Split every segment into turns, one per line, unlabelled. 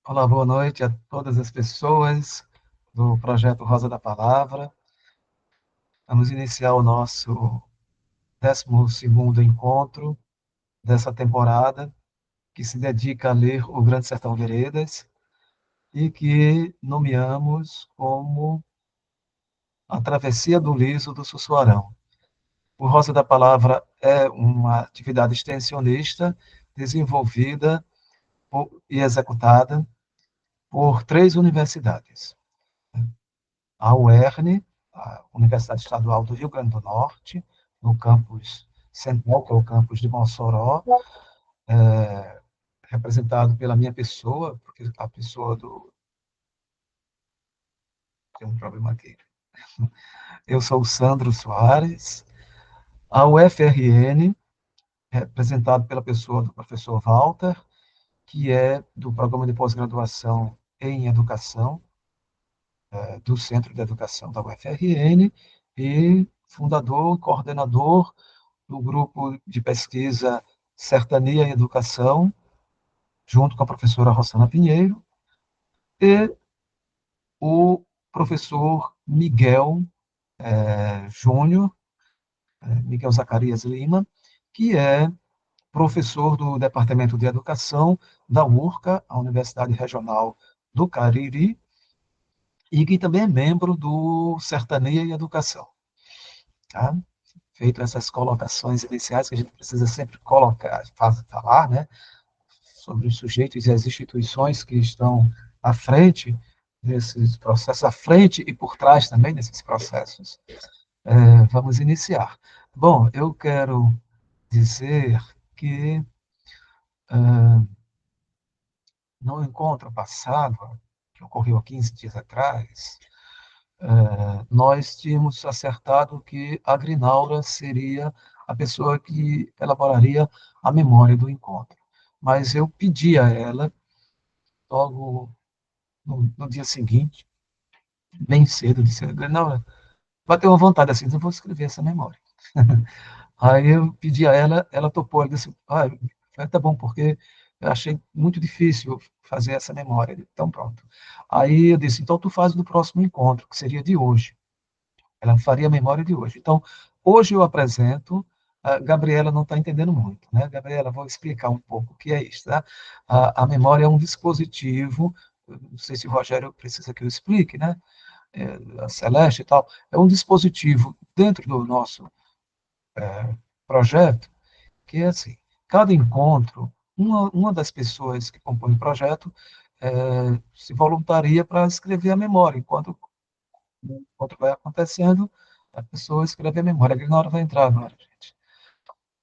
Olá, boa noite a todas as pessoas do projeto Rosa da Palavra. Vamos iniciar o nosso 12º encontro dessa temporada, que se dedica a ler O Grande Sertão Veredas e que nomeamos como A Travessia do Liso do Sussuarão. O Rosa da Palavra é uma atividade extensionista desenvolvida e executada por 3 universidades: a UERN, a Universidade Estadual do Rio Grande do Norte, no campus central, que é o campus de Mossoró, representado pela minha pessoa, porque a pessoa do... Tem um problema aqui. Eu sou o Sandro Soares. A UFRN, representado pela pessoa do professor Walter, que é do Programa de Pós-Graduação em Educação, do Centro de Educação da UFRN, e fundador e coordenador do grupo de pesquisa Sertania e Educação, junto com a professora Rossana Pinheiro, e o professor Miguel Júnior, Miguel Zacarias Lima, que é professor do Departamento de Educação da URCA, a Universidade Regional do Cariri, e que também é membro do Sertania e Educação. Tá? Feito essas colocações iniciais que a gente precisa sempre colocar, falar, né? Sobre os sujeitos e as instituições que estão à frente desses processos, à frente e por trás também desses processos. Vamos iniciar. Bom, eu quero dizer que no encontro passado, que ocorreu há 15 dias atrás, nós tínhamos acertado que a Grinaura seria a pessoa que elaboraria a memória do encontro. Mas eu pedi a ela, logo no dia seguinte, bem cedo, disse, não, bateu uma vontade assim, eu vou escrever essa memória. Aí eu pedi a ela, ela topou, ela disse, tá bom, porque eu achei muito difícil fazer essa memória. Então, pronto. Aí eu disse, então tu faz no próximo encontro, que seria de hoje. Ela faria a memória de hoje. Então, hoje eu apresento, a Gabriela não está entendendo muito, né? Gabriela, vou explicar um pouco o que é isso, tá? A memória é um dispositivo, não sei se o Rogério precisa que eu explique, né? A Celeste e tal, é um dispositivo dentro do nosso projeto, que é assim, cada encontro, uma das pessoas que compõe o projeto se voluntaria para escrever a memória, enquanto o encontro vai acontecendo, a pessoa escreve a memória, que na hora vai entrar agora, gente.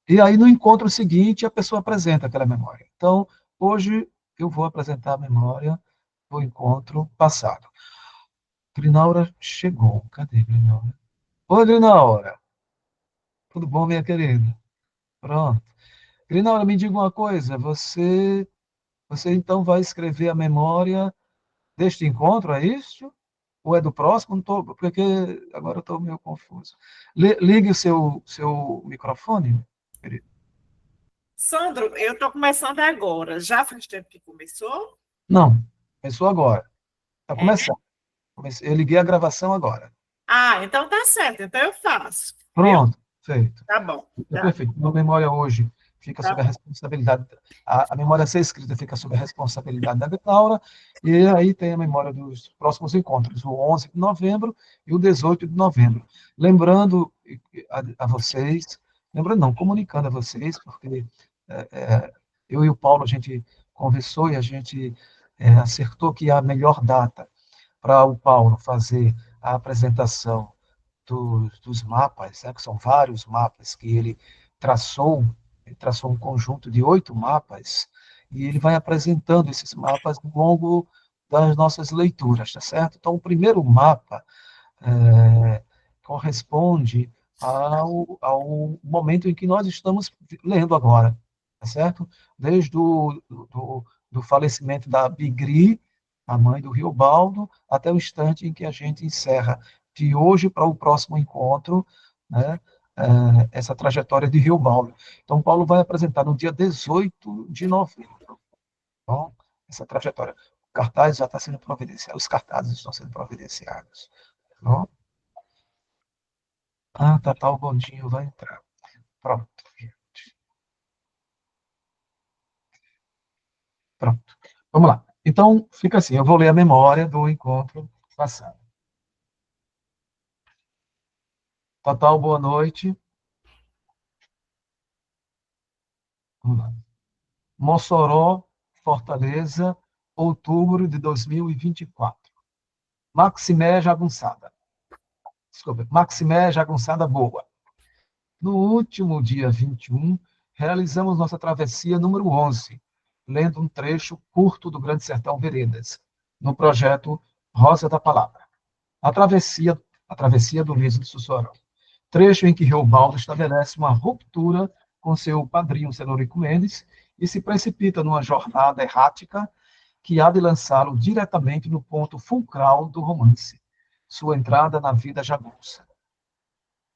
E aí, no encontro seguinte, a pessoa apresenta aquela memória. Então, hoje eu vou apresentar a memória do encontro passado. Grinaura chegou. Cadê Grinaura? Oi, Grinaura. Tudo bom, minha querida? Pronto. Grinaura, me diga uma coisa. Você então vai escrever a memória deste encontro, é isso? Ou é do próximo? Não tô, porque agora eu estou meio confuso. Ligue o seu microfone, querido.
Sandro, eu estou começando agora. Já faz tempo que começou?
Não, começou agora. Está
É?
começando. Eu liguei a gravação agora.
Ah, então tá certo. Então eu faço, viu?
Pronto, feito.
Tá bom.
É perfeito. Minha memória hoje fica sob a
Tá.
responsabilidade, a memória a ser escrita fica sob a responsabilidade da Laura, e aí tem a memória dos próximos encontros, o 11 de novembro e o 18 de novembro. Lembrando a vocês, lembrando não, comunicando a vocês, porque eu e o Paulo, a gente conversou e a gente acertou que a melhor data para o Paulo fazer a apresentação dos mapas, né, que são vários mapas que ele traçou um conjunto de 8 mapas, e ele vai apresentando esses mapas ao longo das nossas leituras, tá certo? Então, o primeiro mapa corresponde ao momento em que nós estamos lendo agora, tá certo? Desde do falecimento da Bigri, a mãe do Riobaldo, até o instante em que a gente encerra de hoje para o próximo encontro, né, essa trajetória de Riobaldo. Então, Paulo vai apresentar no dia 18 de novembro, bom, essa trajetória. cartaz já está sendo providenciado, os cartazes estão sendo providenciados. Ó. Tá, o Gondinho vai entrar. Pronto, gente. Pronto. Vamos lá. Então, fica assim, eu vou ler a memória do encontro passado. Total, boa noite. Vamos lá. Mossoró, Fortaleza, outubro de 2024. Maximé Jagunçada. Desculpa, Maximé Jagunçada Boa. No último dia 21, realizamos nossa travessia número 11, lendo um trecho curto do Grande Sertão Veredas, no projeto Rosa da Palavra. A travessia do Liso de Sussoró. Trecho em que Reobaldo estabelece uma ruptura com seu padrinho Celorico Mendes e se precipita numa jornada errática que há de lançá-lo diretamente no ponto fulcral do romance, sua entrada na vida jagunça.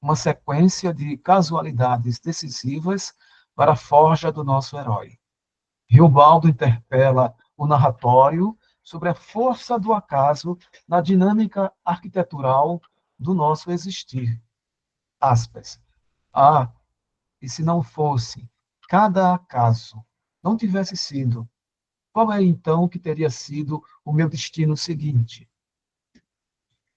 Uma sequência de casualidades decisivas para a forja do nosso herói. Riobaldo interpela o narratório sobre a força do acaso na dinâmica arquitetural do nosso existir. Aspas. E se não fosse, cada acaso não tivesse sido, qual é então que teria sido o meu destino seguinte?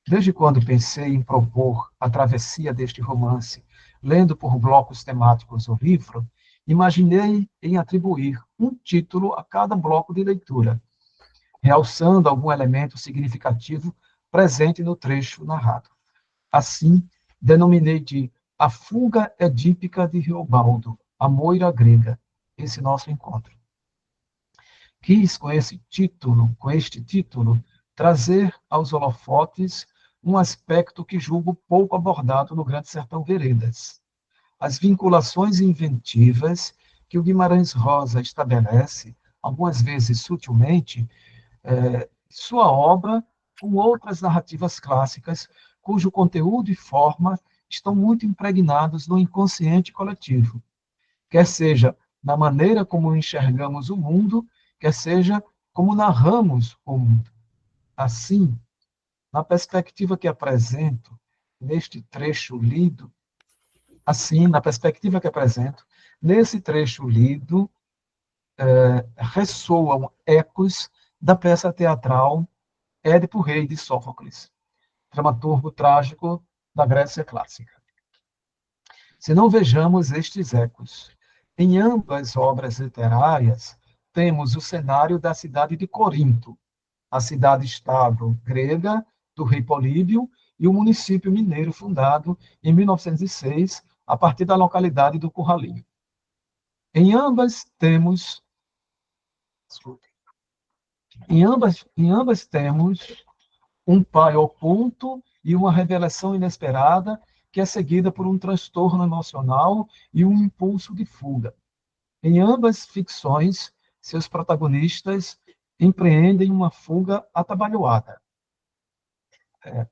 Desde quando pensei em propor a travessia deste romance, lendo por blocos temáticos o livro, imaginei em atribuir um título a cada bloco de leitura, realçando algum elemento significativo presente no trecho narrado. Assim, denominei de A Fuga Edípica de Reobaldo, a Moira Grega, esse nosso encontro. Quis, com este título, trazer aos holofotes um aspecto que julgo pouco abordado no Grande Sertão Veredas. As vinculações inventivas que o Guimarães Rosa estabelece, algumas vezes sutilmente, sua obra com outras narrativas clássicas, cujo conteúdo e forma estão muito impregnados no inconsciente coletivo, quer seja na maneira como enxergamos o mundo, quer seja como narramos o mundo. Assim, na perspectiva que apresento neste trecho lido, nesse trecho lido, ressoam ecos da peça teatral Édipo Rei de Sófocles, dramaturgo trágico da Grécia clássica. Se não vejamos estes ecos, em ambas obras literárias, temos o cenário da cidade de Corinto, a cidade-estado grega do rei Políbio e o município mineiro fundado em 1906, a partir da localidade do Curralinho. Em ambas temos um pai oculto e uma revelação inesperada que é seguida por um transtorno emocional e um impulso de fuga. Em ambas ficções, seus protagonistas empreendem uma fuga atabalhoada.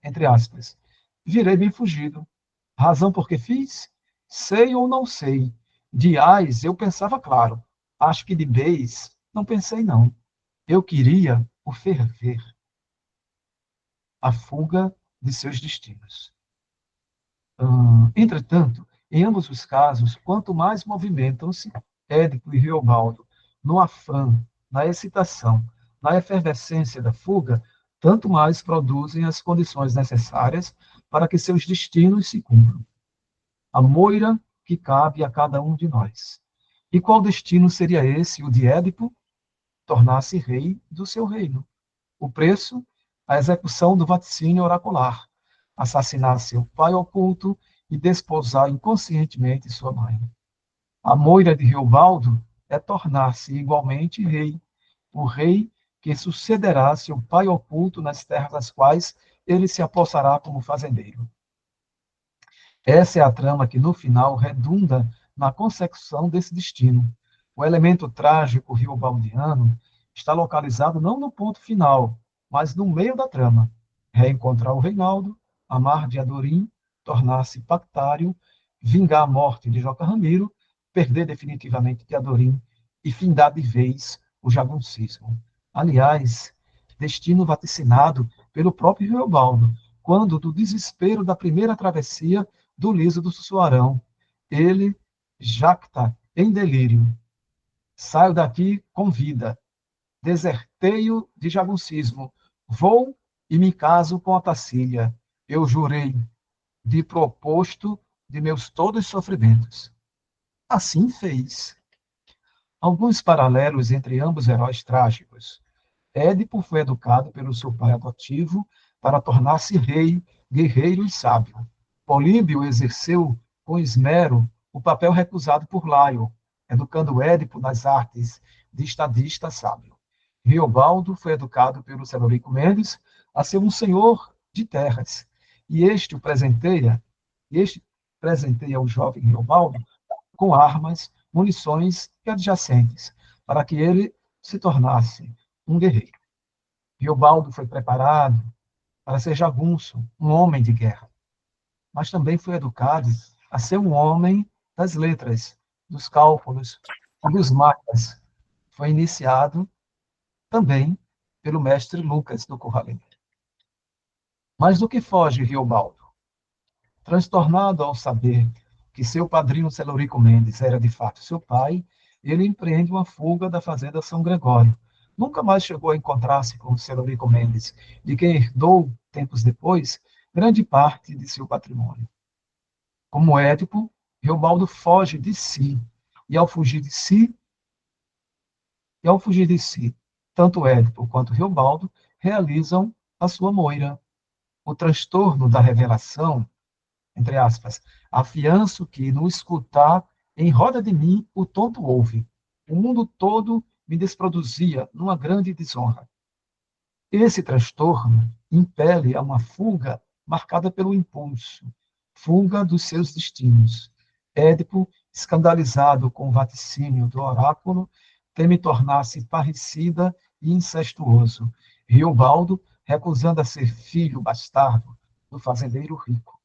Entre aspas. Virei bem fugido. Razão por que fiz? Sei ou não sei. De ais eu pensava claro. Acho que de beis não pensei não. Eu queria o ferver. A fuga de seus destinos. Entretanto, em ambos os casos, quanto mais movimentam-se Édipo e Riobaldo no afã, na excitação, na efervescência da fuga, tanto mais produzem as condições necessárias para que seus destinos se cumpram. A moira que cabe a cada um de nós. E qual destino seria esse, o de Édipo? Tornar-se rei do seu reino. O preço? A execução do vaticínio oracular, assassinar seu pai oculto e desposar inconscientemente sua mãe. A moira de Riobaldo é tornar-se igualmente rei, o rei que sucederá seu pai oculto nas terras das quais ele se apossará como fazendeiro. Essa é a trama que, no final, redunda na consecução desse destino. O elemento trágico riobaldiano está localizado não no ponto final, mas no meio da trama. Reencontrar o Reinaldo, amar de Adorim, tornar-se pactário, vingar a morte de Joca Ramiro, perder definitivamente de Adorim e findar de vez o jaguncismo. Aliás, destino vaticinado pelo próprio Reobaldo, quando, do desespero da primeira travessia do liso do Sussuarão, ele jacta em delírio: saio daqui com vida, deserteio de jaguncismo, vou e me caso com a Tarsília. Eu jurei de proposto de meus todos sofrimentos. Assim fez. Alguns paralelos entre ambos heróis trágicos. Édipo foi educado pelo seu pai adotivo para tornar-se rei, guerreiro e sábio. Políbio exerceu com esmero o papel recusado por Laio, educando Édipo nas artes de estadista sábio. Riobaldo foi educado pelo Celorico Mendes a ser um senhor de terras, e este presenteia o jovem Riobaldo com armas, munições e adjacentes, para que ele se tornasse um guerreiro. Riobaldo foi preparado para ser jagunço, um homem de guerra, mas também foi educado a ser um homem das letras, dos cálculos e dos mapas. Foi iniciado também pelo mestre Lucas do Curralim. Mas do que foge Riobaldo? Transtornado ao saber que seu padrinho Celorico Mendes era de fato seu pai, ele empreende uma fuga da fazenda São Gregório. Nunca mais chegou a encontrar-se com Celorico Mendes, de quem herdou, tempos depois, grande parte de seu patrimônio. Como Édipo, Reobaldo foge de si, e ao fugir de si, tanto Édipo quanto Reobaldo realizam a sua moira. O transtorno da revelação, entre aspas, afianço que no escutar em roda de mim o tonto ouve. O mundo todo me desproduzia numa grande desonra. Esse transtorno impele a uma fuga marcada pelo impulso, fuga dos seus destinos. Édipo, escandalizado com o vaticínio do oráculo, teme tornar-se parricida e incestuoso. Riobaldo, recusando a ser filho bastardo do fazendeiro rico.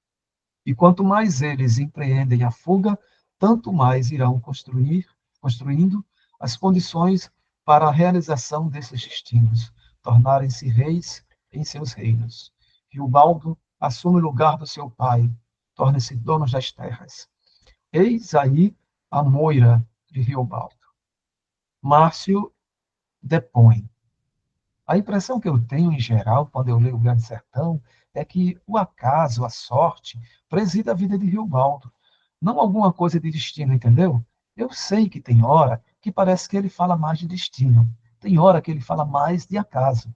E quanto mais eles empreendem a fuga, tanto mais irão construindo as condições para a realização desses destinos, tornarem-se reis em seus reinos. Riobaldo assume o lugar do seu pai, torna-se dono das terras. Eis aí a moira de Riobaldo. Márcio depõe: a impressão que eu tenho, em geral, quando eu leio o Grande Sertão, é que o acaso, a sorte, preside a vida de Riobaldo. Não alguma coisa de destino, entendeu? Eu sei que tem hora que parece que ele fala mais de destino. Tem hora que ele fala mais de acaso.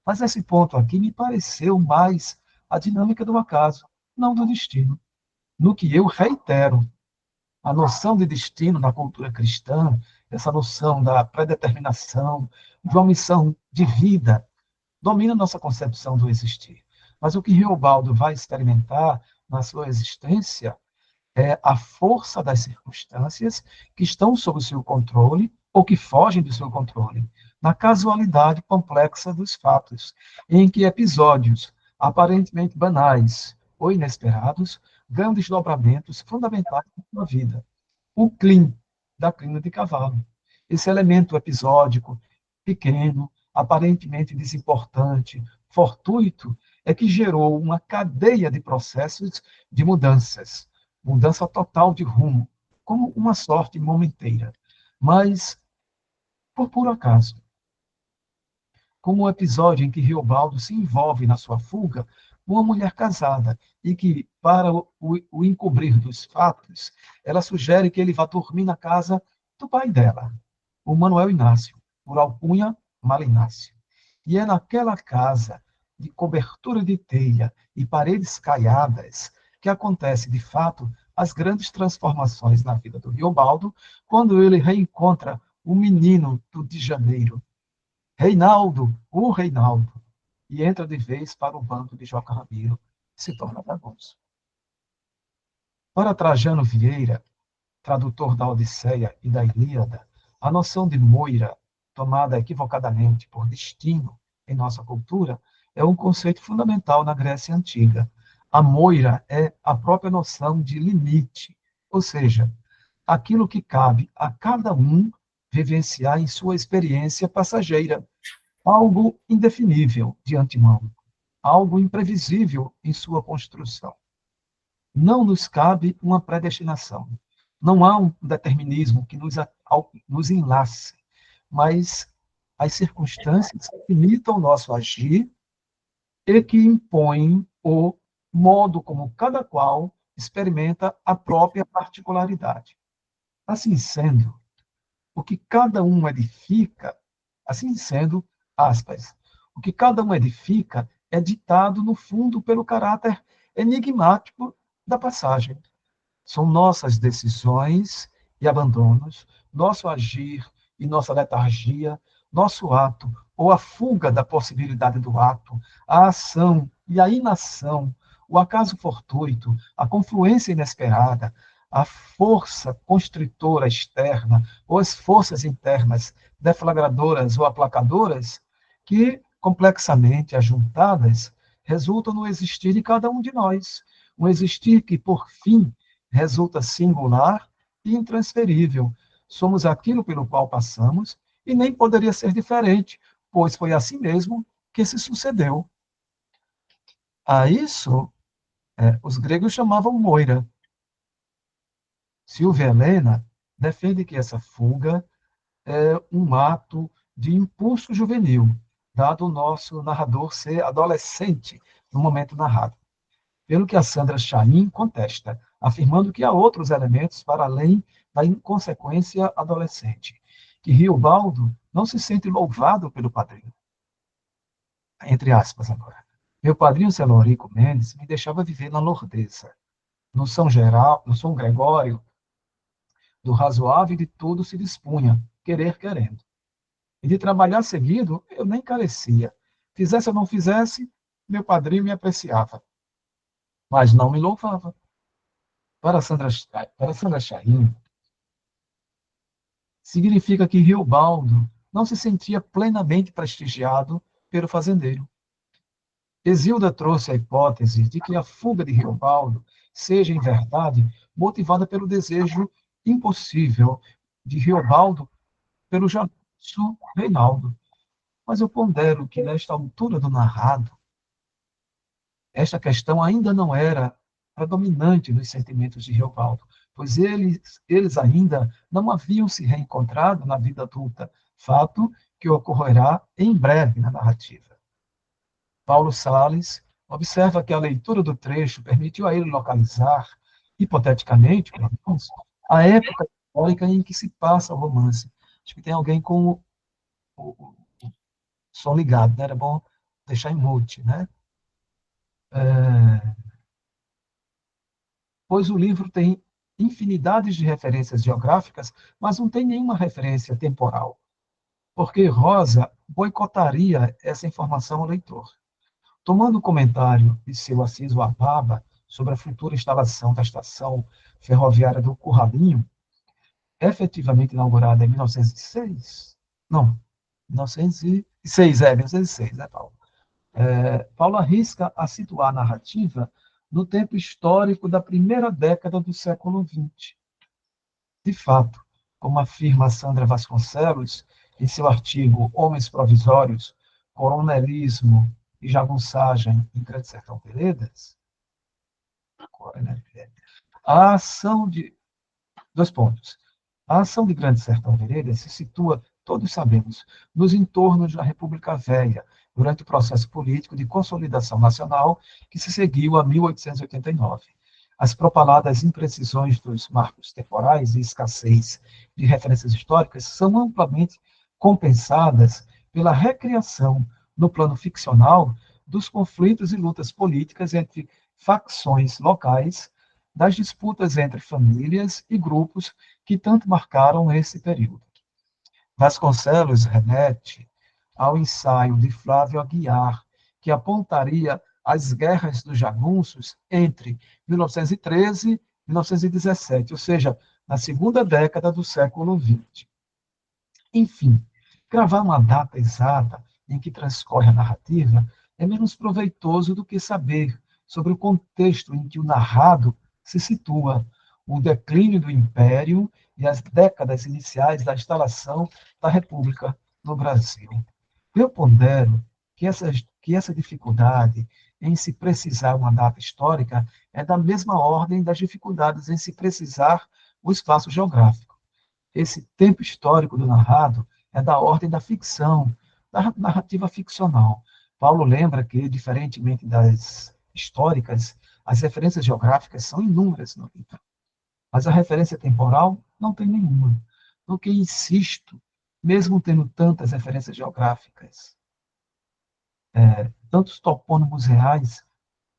Mas esse ponto aqui me pareceu mais a dinâmica do acaso, não do destino. No que eu reitero, a noção de destino na cultura cristã, essa noção da predeterminação, de uma missão de vida, domina nossa concepção do existir. Mas o que Riobaldo vai experimentar na sua existência é a força das circunstâncias que estão sob o seu controle ou que fogem do seu controle, na casualidade complexa dos fatos, em que episódios aparentemente banais ou inesperados ganham desdobramentos fundamentais na sua vida. O clim da crina de cavalo. Esse elemento episódico, pequeno, aparentemente desimportante, fortuito, é que gerou uma cadeia de processos de mudanças, mudança total de rumo, como uma sorte momenteira, mas por puro acaso. Como o episódio em que Riobaldo se envolve na sua fuga com uma mulher casada e que, para o encobrir dos fatos, ela sugere que ele vá dormir na casa do pai dela, o Manuel Inácio, por alcunha Malinácio. E é naquela casa de cobertura de telha e paredes caiadas que acontece, de fato, as grandes transformações na vida do Riobaldo, quando ele reencontra o menino de Janeiro, Reinaldo, o Reinaldo, e entra de vez para o bando de Joca Ramiro, e se torna jagunço. Para Trajano Vieira, tradutor da Odisseia e da Ilíada, a noção de moira, tomada equivocadamente por destino em nossa cultura, é um conceito fundamental na Grécia Antiga. A moira é a própria noção de limite, ou seja, aquilo que cabe a cada um vivenciar em sua experiência passageira, algo indefinível de antemão, algo imprevisível em sua construção. Não nos cabe uma predestinação. Não há um determinismo que nos enlace, mas as circunstâncias que limitam o nosso agir e que impõem o modo como cada qual experimenta a própria particularidade. Assim sendo, o que cada um edifica, assim sendo, aspas, o que cada um edifica é ditado, no fundo, pelo caráter enigmático da passagem. São nossas decisões e abandonos, nosso agir e nossa letargia, nosso ato ou a fuga da possibilidade do ato, a ação e a inação, o acaso fortuito, a confluência inesperada, a força constritora externa ou as forças internas deflagradoras ou aplacadoras que, complexamente ajuntadas, resultam no existir de cada um de nós, um existir que, por fim, resulta singular e intransferível. Somos aquilo pelo qual passamos e nem poderia ser diferente, pois foi assim mesmo que se sucedeu. A isso, os gregos chamavam moira. Silvia Helena defende que essa fuga é um ato de impulso juvenil, dado o nosso narrador ser adolescente no momento narrado. Pelo que a Sandra Chain contesta, afirmando que há outros elementos para além da inconsequência adolescente, que Riobaldo não se sente louvado pelo padrinho. Entre aspas agora. Meu padrinho Celorico Mendes me deixava viver na lordeza, no São Geral, no São Gregório, do razoável e de tudo se dispunha, querer querendo. E de trabalhar seguido, eu nem carecia. Fizesse ou não fizesse, meu padrinho me apreciava, mas não me louvava. Para Sandra Chain, significa que Riobaldo não se sentia plenamente prestigiado pelo fazendeiro. Exilda trouxe a hipótese de que a fuga de Riobaldo seja, em verdade, motivada pelo desejo impossível de Riobaldo pelo jagunço Reinaldo. Mas eu pondero que, nesta altura do narrado, esta questão ainda não era predominante nos sentimentos de Riobaldo, pois eles ainda não haviam se reencontrado na vida adulta, fato que ocorrerá em breve na narrativa. Paulo Salles observa que a leitura do trecho permitiu a ele localizar, hipoteticamente, pelo menos, a época histórica em que se passa o romance. Acho que tem alguém com o som ligado, né? Era bom deixar em mute, né? Pois o livro tem infinidades de referências geográficas, mas não tem nenhuma referência temporal, porque Rosa boicotaria essa informação ao leitor. Tomando o comentário de seu Assis Wababa sobre a futura instalação da estação ferroviária do Curralinho, efetivamente inaugurada em 1906, não, 1906, 1906, né, Paulo? Paulo arrisca a situar a narrativa no tempo histórico da primeira década do século XX. De fato, como afirma Sandra Vasconcelos em seu artigo Homens Provisórios, Coronelismo e Jagunçagem em Grande Sertão Veredas, a ação de... Dois pontos. A ação de Grande Sertão Veredas se situa, todos sabemos, nos entornos da República Velha, durante o processo político de consolidação nacional que se seguiu a 1889. As propaladas imprecisões dos marcos temporais e escassez de referências históricas são amplamente compensadas pela recriação, no plano ficcional, dos conflitos e lutas políticas entre facções locais, das disputas entre famílias e grupos que tanto marcaram esse período. Vasconcelos remete ao ensaio de Flávio Aguiar, que apontaria as guerras dos jagunços entre 1913 e 1917, ou seja, na segunda década do século XX. Enfim, cravar uma data exata em que transcorre a narrativa é menos proveitoso do que saber sobre o contexto em que o narrado se situa, o declínio do Império e as décadas iniciais da instalação da República no Brasil. Eu pondero que essa dificuldade em se precisar uma data histórica é da mesma ordem das dificuldades em se precisar o espaço geográfico. Esse tempo histórico do narrado é da ordem da ficção, da narrativa ficcional. Paulo lembra que, diferentemente das históricas, as referências geográficas são inúmeras no livro, mas a referência temporal não tem nenhuma. No que insisto, mesmo tendo tantas referências geográficas, tantos topônimos reais,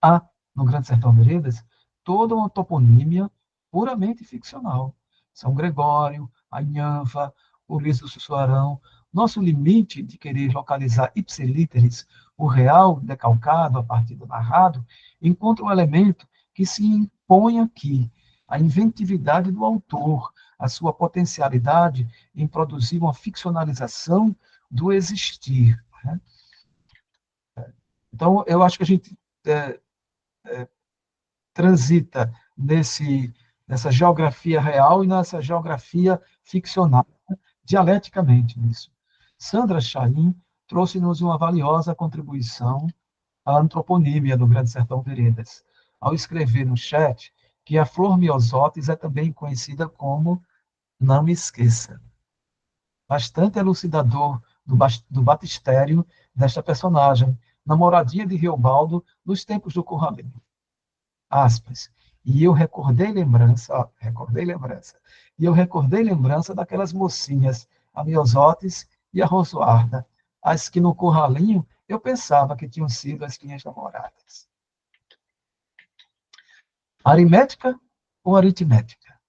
há, no Grande Sertão Veredas, toda uma toponímia puramente ficcional. São Gregório, Anhanfa, Ulisses do Sussuarão. Nosso limite de querer localizar ipsilíteres, o real decalcado a partir do narrado, encontra um elemento que se impõe aqui, a inventividade do autor, a sua potencialidade em produzir uma ficcionalização do existir. Né? Então, eu acho que a gente transita nessa geografia real e nessa geografia ficcional, dialeticamente nisso. Sandra Chaim trouxe-nos uma valiosa contribuição à antroponímia do Grande Sertão Veredas, ao escrever no chat que a flor miosotis é também conhecida como não me esqueça. Bastante elucidador do batistério desta personagem, na moradia de Riobaldo nos tempos do Curralinho. Aspas. E eu recordei lembrança, e eu recordei lembrança daquelas mocinhas, a Miosotes e a Rosuarda, as que no curralinho eu pensava que tinham sido as minhas namoradas. Aritmética ou aritmética?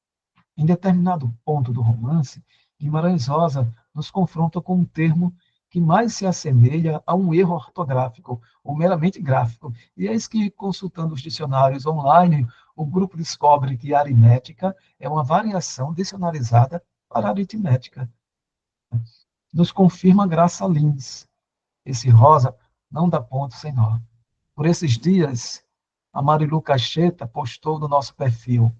Em determinado ponto do romance, Guimarães Rosa nos confronta com um termo que mais se assemelha a um erro ortográfico ou meramente gráfico. E eis que, consultando os dicionários online, o grupo descobre que aritmética é uma variação dicionarizada para aritmética. Nos confirma Graça Lins. Esse rosa não dá ponto sem nó. Por esses dias, a Marilu Cacheta postou no nosso perfil: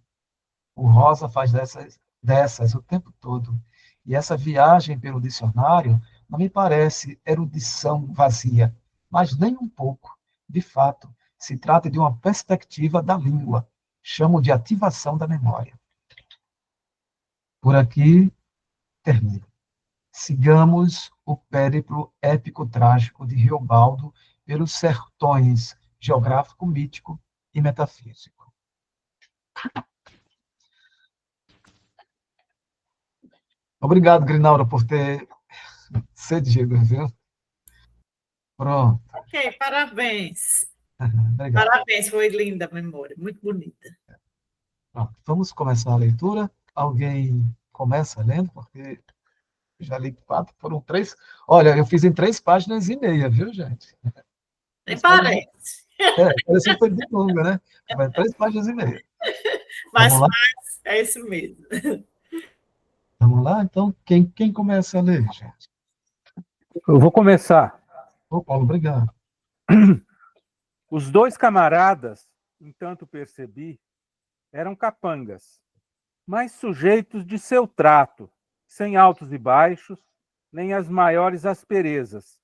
o Rosa faz dessas o tempo todo. E essa viagem pelo dicionário não me parece erudição vazia, mas nem um pouco. De fato, se trata de uma perspectiva da língua. Chamo de ativação da memória. Por aqui, termino. Sigamos o périplo épico-trágico de Riobaldo pelos sertões geográfico, mítico e metafísico. Obrigado, Grinalda, por ter cedido, viu? Pronto.
Ok, parabéns.
Obrigado.
Parabéns, foi linda a memória, muito bonita.
Pronto. Vamos começar a leitura. Alguém começa lendo, porque já li 4, foram 3. Olha, eu fiz em 3,5 páginas, viu, gente?
Nem
3 páginas.
parece.
Parece que foi de longa, né? Mas 3,5 páginas. Vamos
Mas
lá?
é isso mesmo.
Vamos lá? Então, quem começa a ler, gente?
Eu vou começar.
Ô, Paulo, obrigado.
Os dois camaradas, entanto percebi, eram capangas, mas sujeitos de seu trato, sem altos e baixos, nem as maiores asperezas.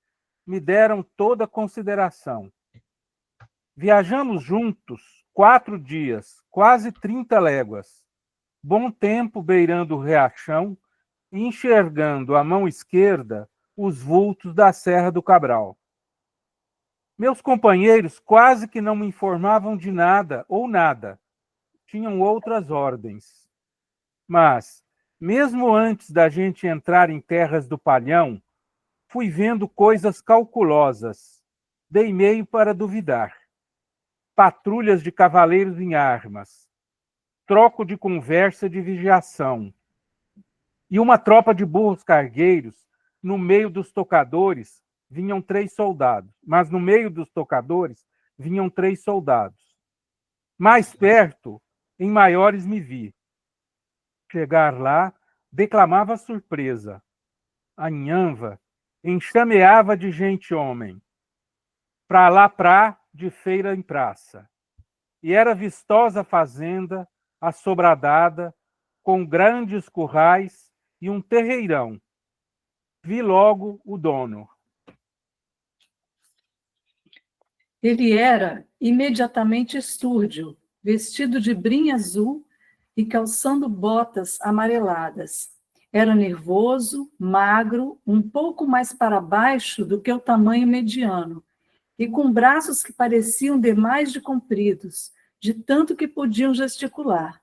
Me deram toda consideração. Viajamos juntos 4 dias, quase 30 léguas. Bom tempo beirando o riachão e enxergando à mão esquerda os vultos da Serra do Cabral. Meus companheiros quase que não me informavam de nada ou nada. Tinham outras ordens. Mas, mesmo antes da gente entrar em terras do Palhão, fui vendo coisas calculosas. Dei meio para duvidar. Patrulhas de cavaleiros em armas, troco de conversa de vigiação, e uma tropa de burros cargueiros. No meio dos tocadores vinham 3 soldados, mas no meio dos tocadores vinham 3 soldados. Mais perto, em maiores me vi. Chegar lá, declamava surpresa. A Nhanva enxameava de gente homem, pra lá de feira em praça. E era vistosa a fazenda, assobradada, com grandes currais e um terreirão. Vi logo o dono.
Ele era imediatamente estúrdio, vestido de brim azul e calçando botas amareladas. Era nervoso, magro, um pouco mais para baixo do que o tamanho mediano, e com braços que pareciam demais de compridos, de tanto que podiam gesticular.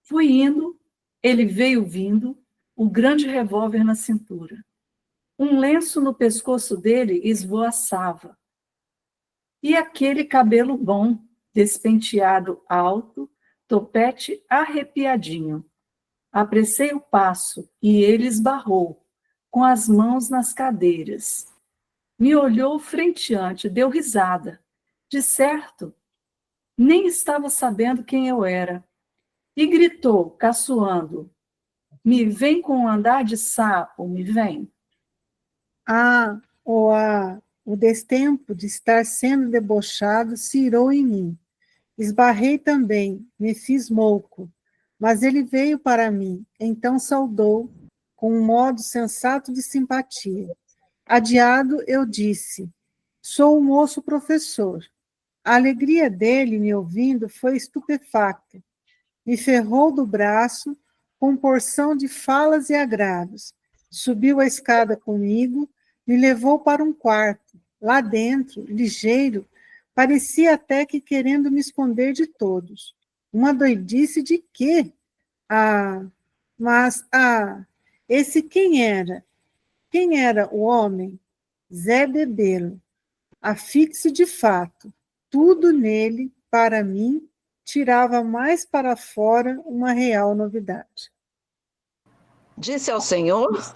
Fui indo, ele veio vindo, o grande revólver na cintura. Um lenço no pescoço dele esvoaçava. E aquele cabelo bom, despenteado alto, topete arrepiadinho. Apressei o passo e ele esbarrou, com as mãos nas cadeiras. Me olhou frenteante, deu risada. De certo, nem estava sabendo quem eu era. E gritou, caçoando: me vem com um andar de sapo, me vem.
O destempo de estar sendo debochado se irou em mim. Esbarrei também, me fiz mouco, mas ele veio para mim, então saudou, com um modo sensato de simpatia. Adiado, eu disse: sou o moço professor. A alegria dele, me ouvindo, foi estupefacta. Me ferrou do braço, com porção de falas e agrados. Subiu a escada comigo, me levou para um quarto. Lá dentro, ligeiro, parecia até que querendo me esconder de todos. Uma doidice de quê? Mas, esse quem era? Quem era o homem? Zé Bebelo. Afixe de fato. Tudo nele, para mim, tirava mais para fora uma real novidade.
Disse ao senhor,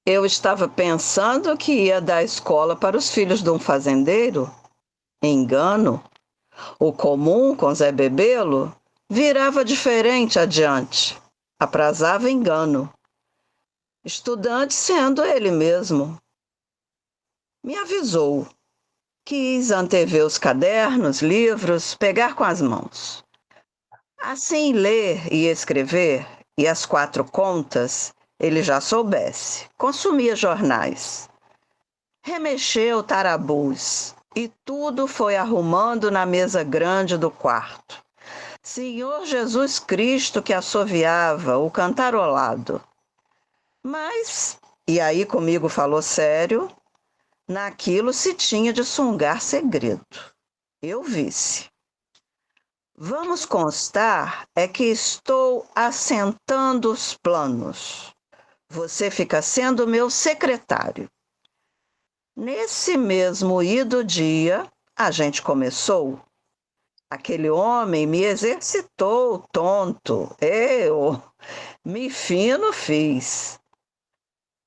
eu estava pensando que ia dar escola para os filhos de um fazendeiro. Engano. O comum com Zé Bebelo virava diferente adiante. Aprazava engano. Estudante sendo ele mesmo. Me avisou. Quis antever os cadernos, livros, pegar com as mãos. Assim, ler e escrever, e as 4 contas, ele já soubesse. Consumia jornais. Remexeu tarabus, e tudo foi arrumando na mesa grande do quarto. Senhor Jesus Cristo que assoviava o cantarolado. Mas, e aí comigo falou sério, naquilo se tinha de sungar segredo. Eu visse. Vamos constar é que estou assentando os planos. Você fica sendo meu secretário. Nesse mesmo ido dia, a gente começou. Aquele homem me exercitou, tonto. Eu me fino fiz.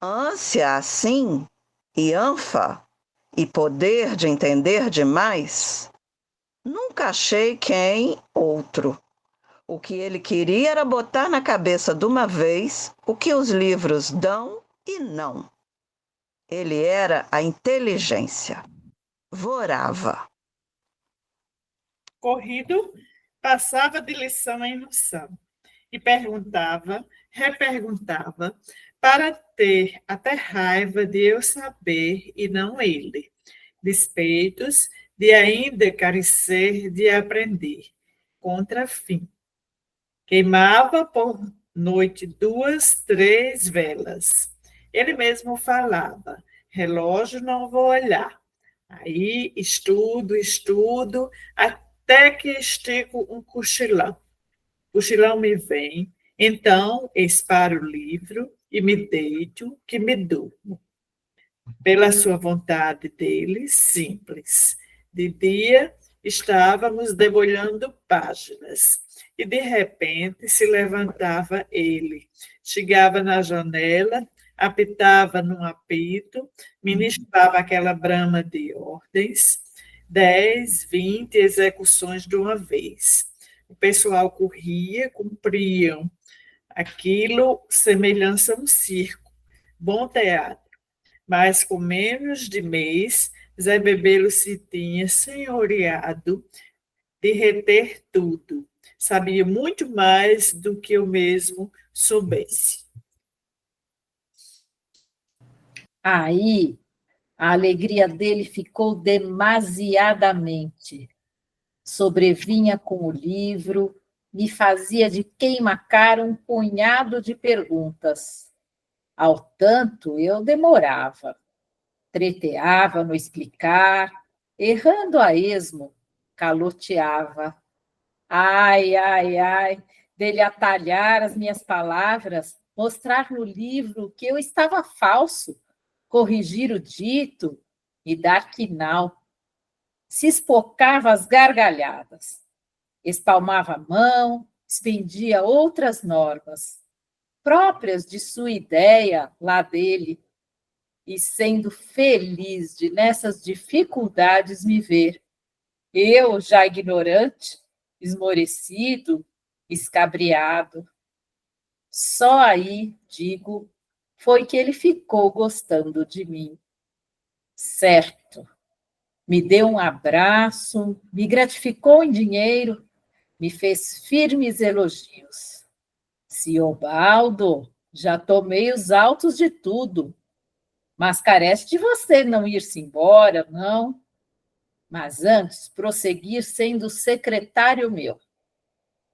Ânsia assim, e ânfa, e poder de entender demais, nunca achei quem outro. O que ele queria era botar na cabeça de uma vez o que os livros dão e não. Ele era a inteligência. Vorava.
Corrido, passava de lição em lição e perguntava, reperguntava, para ter até raiva de eu saber e não ele, despeitos de ainda carecer de aprender, contra fim. Queimava por noite 2, 3 velas. Ele mesmo falava: relógio não vou olhar. Aí estudo, até que estico um cochilão. O cochilão me vem, então esparo o livro e me deito, que me durmo. Pela sua vontade dele, simples. De dia, estávamos debulhando páginas, e de repente se levantava ele, chegava na janela, apitava num apito, ministrava aquela brama de ordens, 10, 20 execuções de uma vez. O pessoal corria, cumpriam aquilo, semelhança a um circo, bom teatro. Mas com menos de mês, Zé Bebelo se tinha senhoreado de reter tudo. Sabia muito mais do que eu mesmo soubesse.
Aí A alegria dele ficou demasiadamente. Sobrevinha com o livro, me fazia de queima-cara um punhado de perguntas. Ao tanto, eu demorava, treteava no explicar, errando a esmo, caloteava. Ai, ai, ai, dele atalhar as minhas palavras, mostrar no livro que eu estava falso, corrigir o dito e dar quinal. Se espocava às gargalhadas, espalmava a mão, expendia outras normas, próprias de sua ideia lá dele, e sendo feliz de nessas dificuldades me ver. Eu, já ignorante, esmorecido, escabriado. Só aí, digo, foi que ele ficou gostando de mim. Certo, me deu um abraço, me gratificou em dinheiro, me fez firmes elogios. Siobaldo, já tomei os autos de tudo, mas carece de você não ir-se embora, não. Mas antes, prosseguir sendo secretário meu.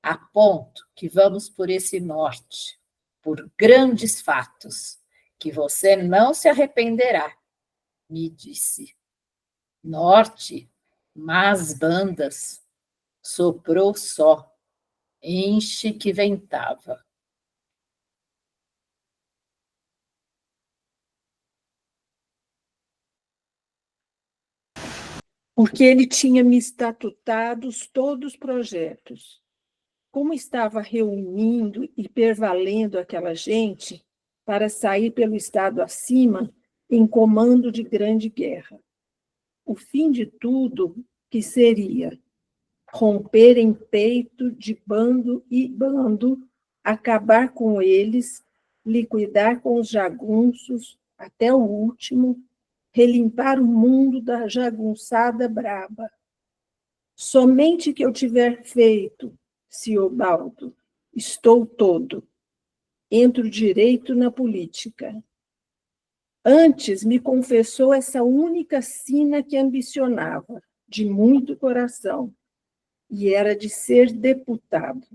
Aponto que vamos por esse norte, por grandes fatos, que você não se arrependerá, me disse. Norte, mas bandas, soprou só, enche que ventava.
Porque ele tinha me estatutados todos os projetos. Como estava reunindo e pervalendo aquela gente para sair pelo estado acima em comando de grande guerra. O fim de tudo que seria romper em peito de bando e bando, acabar com eles, liquidar com os jagunços até o último, relimpar o mundo da jagunçada braba. Somente que eu tiver feito, Siobaldo, estou todo. Entro direito na política. Antes me confessou essa única sina que ambicionava, de muito coração, e era de ser deputado.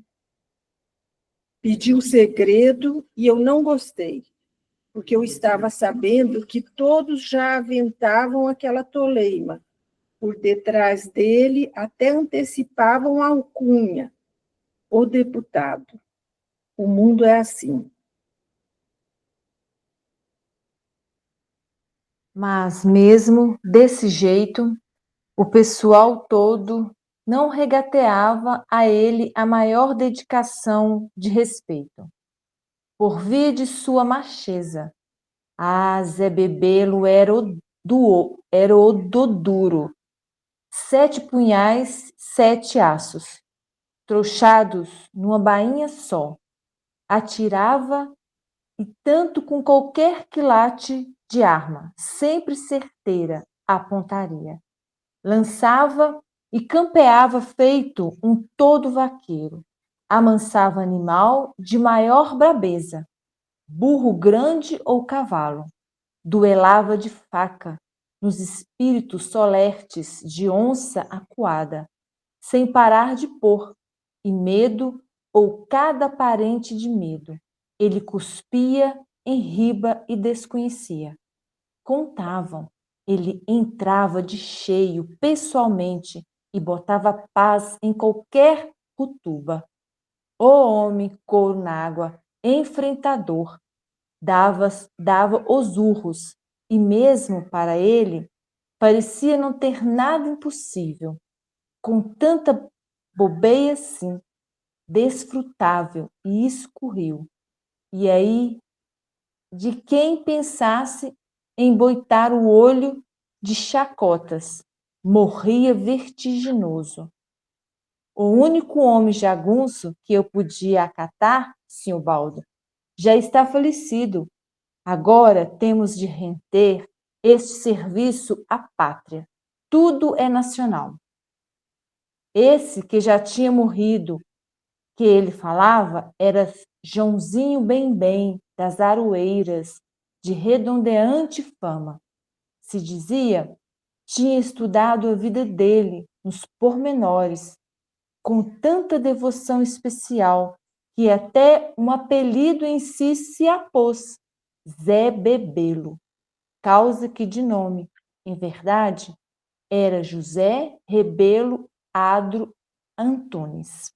Pediu segredo e eu não gostei, porque eu estava sabendo que todos já aventavam aquela toleima. Por detrás dele até antecipavam a alcunha, o deputado. O mundo é assim.
Mas mesmo desse jeito, o pessoal todo não regateava a ele a maior dedicação de respeito, por via de sua macheza. Zé Bebelo era o do duro. 7 punhais, 7 aços, trouxados numa bainha só. Atirava e tanto com qualquer quilate de arma, sempre certeira a pontaria. Lançava e campeava feito um todo vaqueiro. Amansava animal de maior brabeza, burro grande ou cavalo. Duelava de faca, nos espíritos solertes de onça acuada, sem parar de pôr, e medo ou cada parente de medo. Ele cuspia em riba e desconhecia. Contavam, ele entrava de cheio, pessoalmente, e botava paz em qualquer cutuba. O homem, couro na água, enfrentador, dava os urros, e mesmo para ele, parecia não ter nada impossível. Com tanta bobeia assim, desfrutável e escurriu. E aí, de quem pensasse em boitar o olho de chacotas, morria vertiginoso. O único homem jagunço que eu podia acatar, Sr. Baldo, já está falecido. Agora temos de render este serviço à pátria. Tudo é nacional. Esse que já tinha morrido, que ele falava, era Joãozinho Bem-Bem, das Aroeiras, de redondeante fama. se dizia, tinha estudado a vida dele nos pormenores, com tanta devoção especial, que até um apelido em si se apôs, Zé Bebelo, causa que de nome, em verdade, era José Rebelo Adro Antunes.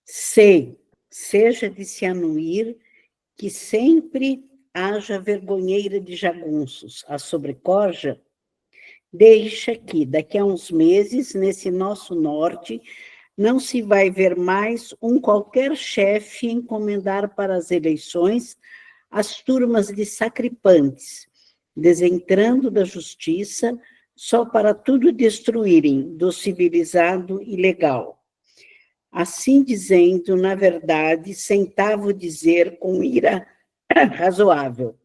Seja de se anuir, que sempre haja vergonheira de jagunços, a sobrecorja, deixa que, daqui a uns meses, nesse nosso norte, não se vai ver mais um qualquer chefe encomendar para as eleições as turmas de sacripantes, desentrando da justiça só para tudo destruírem do civilizado e legal. Assim dizendo, na verdade, sentava dizer com ira razoável.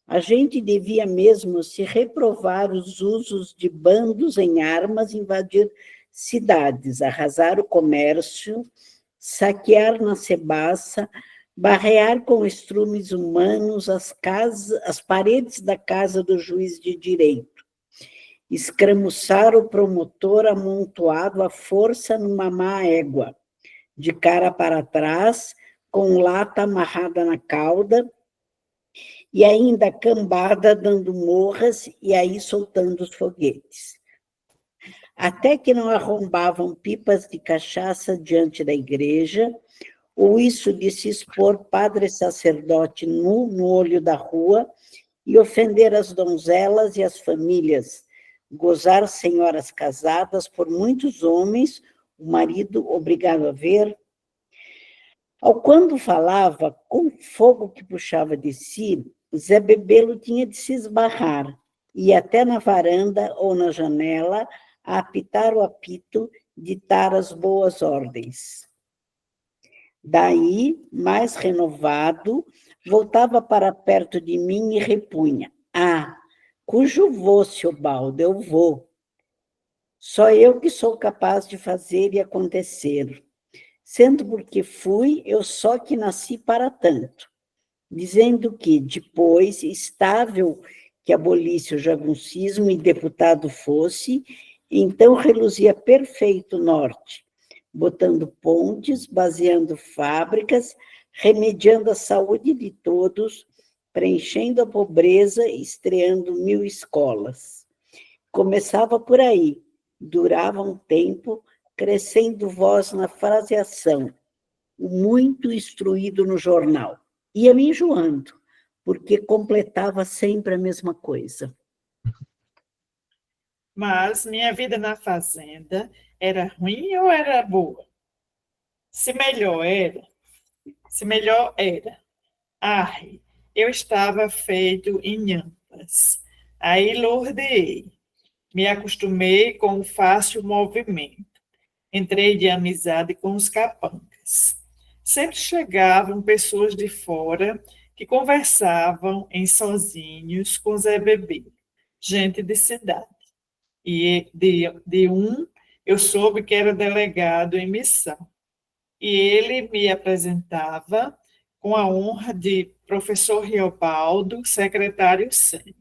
A gente devia mesmo se reprovar os usos de bandos em armas, invadir cidades, arrasar o comércio, saquear na cebaça, barrear com estrumes humanos as paredes da casa do juiz de direito, escramuçar o promotor amontoado à força numa má égua, de cara para trás, com lata amarrada na cauda, e ainda cambada dando morras e aí soltando os foguetes. Até que não arrombavam pipas de cachaça diante da igreja, ou isso de se expor padre sacerdote nu no olho da rua e ofender as donzelas e as famílias, gozar senhoras casadas por muitos homens, o marido obrigado a ver. Ao quando falava, com o fogo que puxava de si, Zé Bebelo tinha de se esbarrar, e até na varanda ou na janela, a apitar o apito, ditar as boas ordens. Daí, mais renovado, voltava para perto de mim e repunha. Cujo vou, seu Baldo, eu vou. Só eu que sou capaz de fazer e acontecer. Sendo porque fui, eu só que nasci para tanto. Dizendo que, depois, estável que abolisse o jaguncismo e deputado fosse, então reluzia perfeito o norte, botando pontes, baseando fábricas, remediando a saúde de todos, preenchendo a pobreza, estreando 1000 escolas. Começava por aí, durava um tempo, crescendo voz na fraseação, o muito instruído no jornal. Ia me enjoando, porque completava sempre a mesma coisa.
Mas minha vida na fazenda era ruim ou era boa? Se melhor era. Eu estava feito em nhampas. Aí lordeei. Me acostumei com o fácil movimento. Entrei de amizade com os capangas. Sempre chegavam pessoas de fora que conversavam em sozinhos com Zé Bebê, gente de cidade. E de um, eu soube que era delegado em missão. E ele me apresentava com a honra de professor Riobaldo, secretário sênior.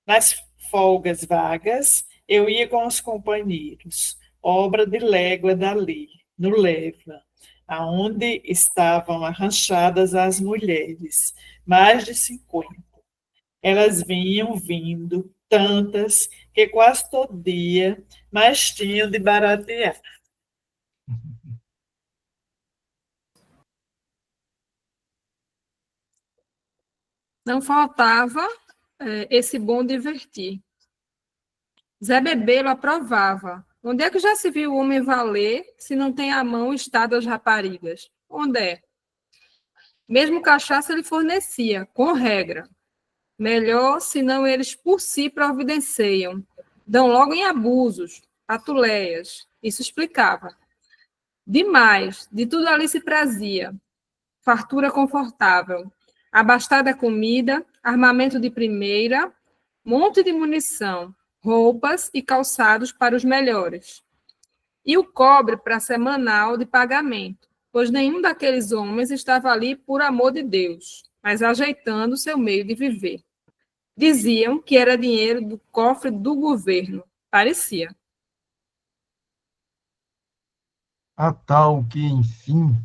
Nas folgas vagas, eu ia com os companheiros, obra de légua dali, no Leva, aonde estavam arranchadas as mulheres, mais de 50. Elas vinham vindo, tantas, que quase todo dia, mas tinham de baratear.
Não faltava esse bom divertir. Zé Bebelo aprovava. Onde é que já se viu o homem valer se não tem à mão o estado das raparigas? Onde é? Mesmo cachaça ele fornecia, com regra. Melhor, senão eles por si providenciam. Dão logo em abusos, atuleias. Isso explicava. Demais, de tudo ali se prazia. Fartura confortável, abastada comida, armamento de primeira, monte de munição, roupas e calçados para os melhores. e o cobre para semanal de pagamento, pois nenhum daqueles homens estava ali por amor de Deus, mas ajeitando seu meio de viver. Diziam que era dinheiro do cofre do governo. Parecia.
A tal que, enfim,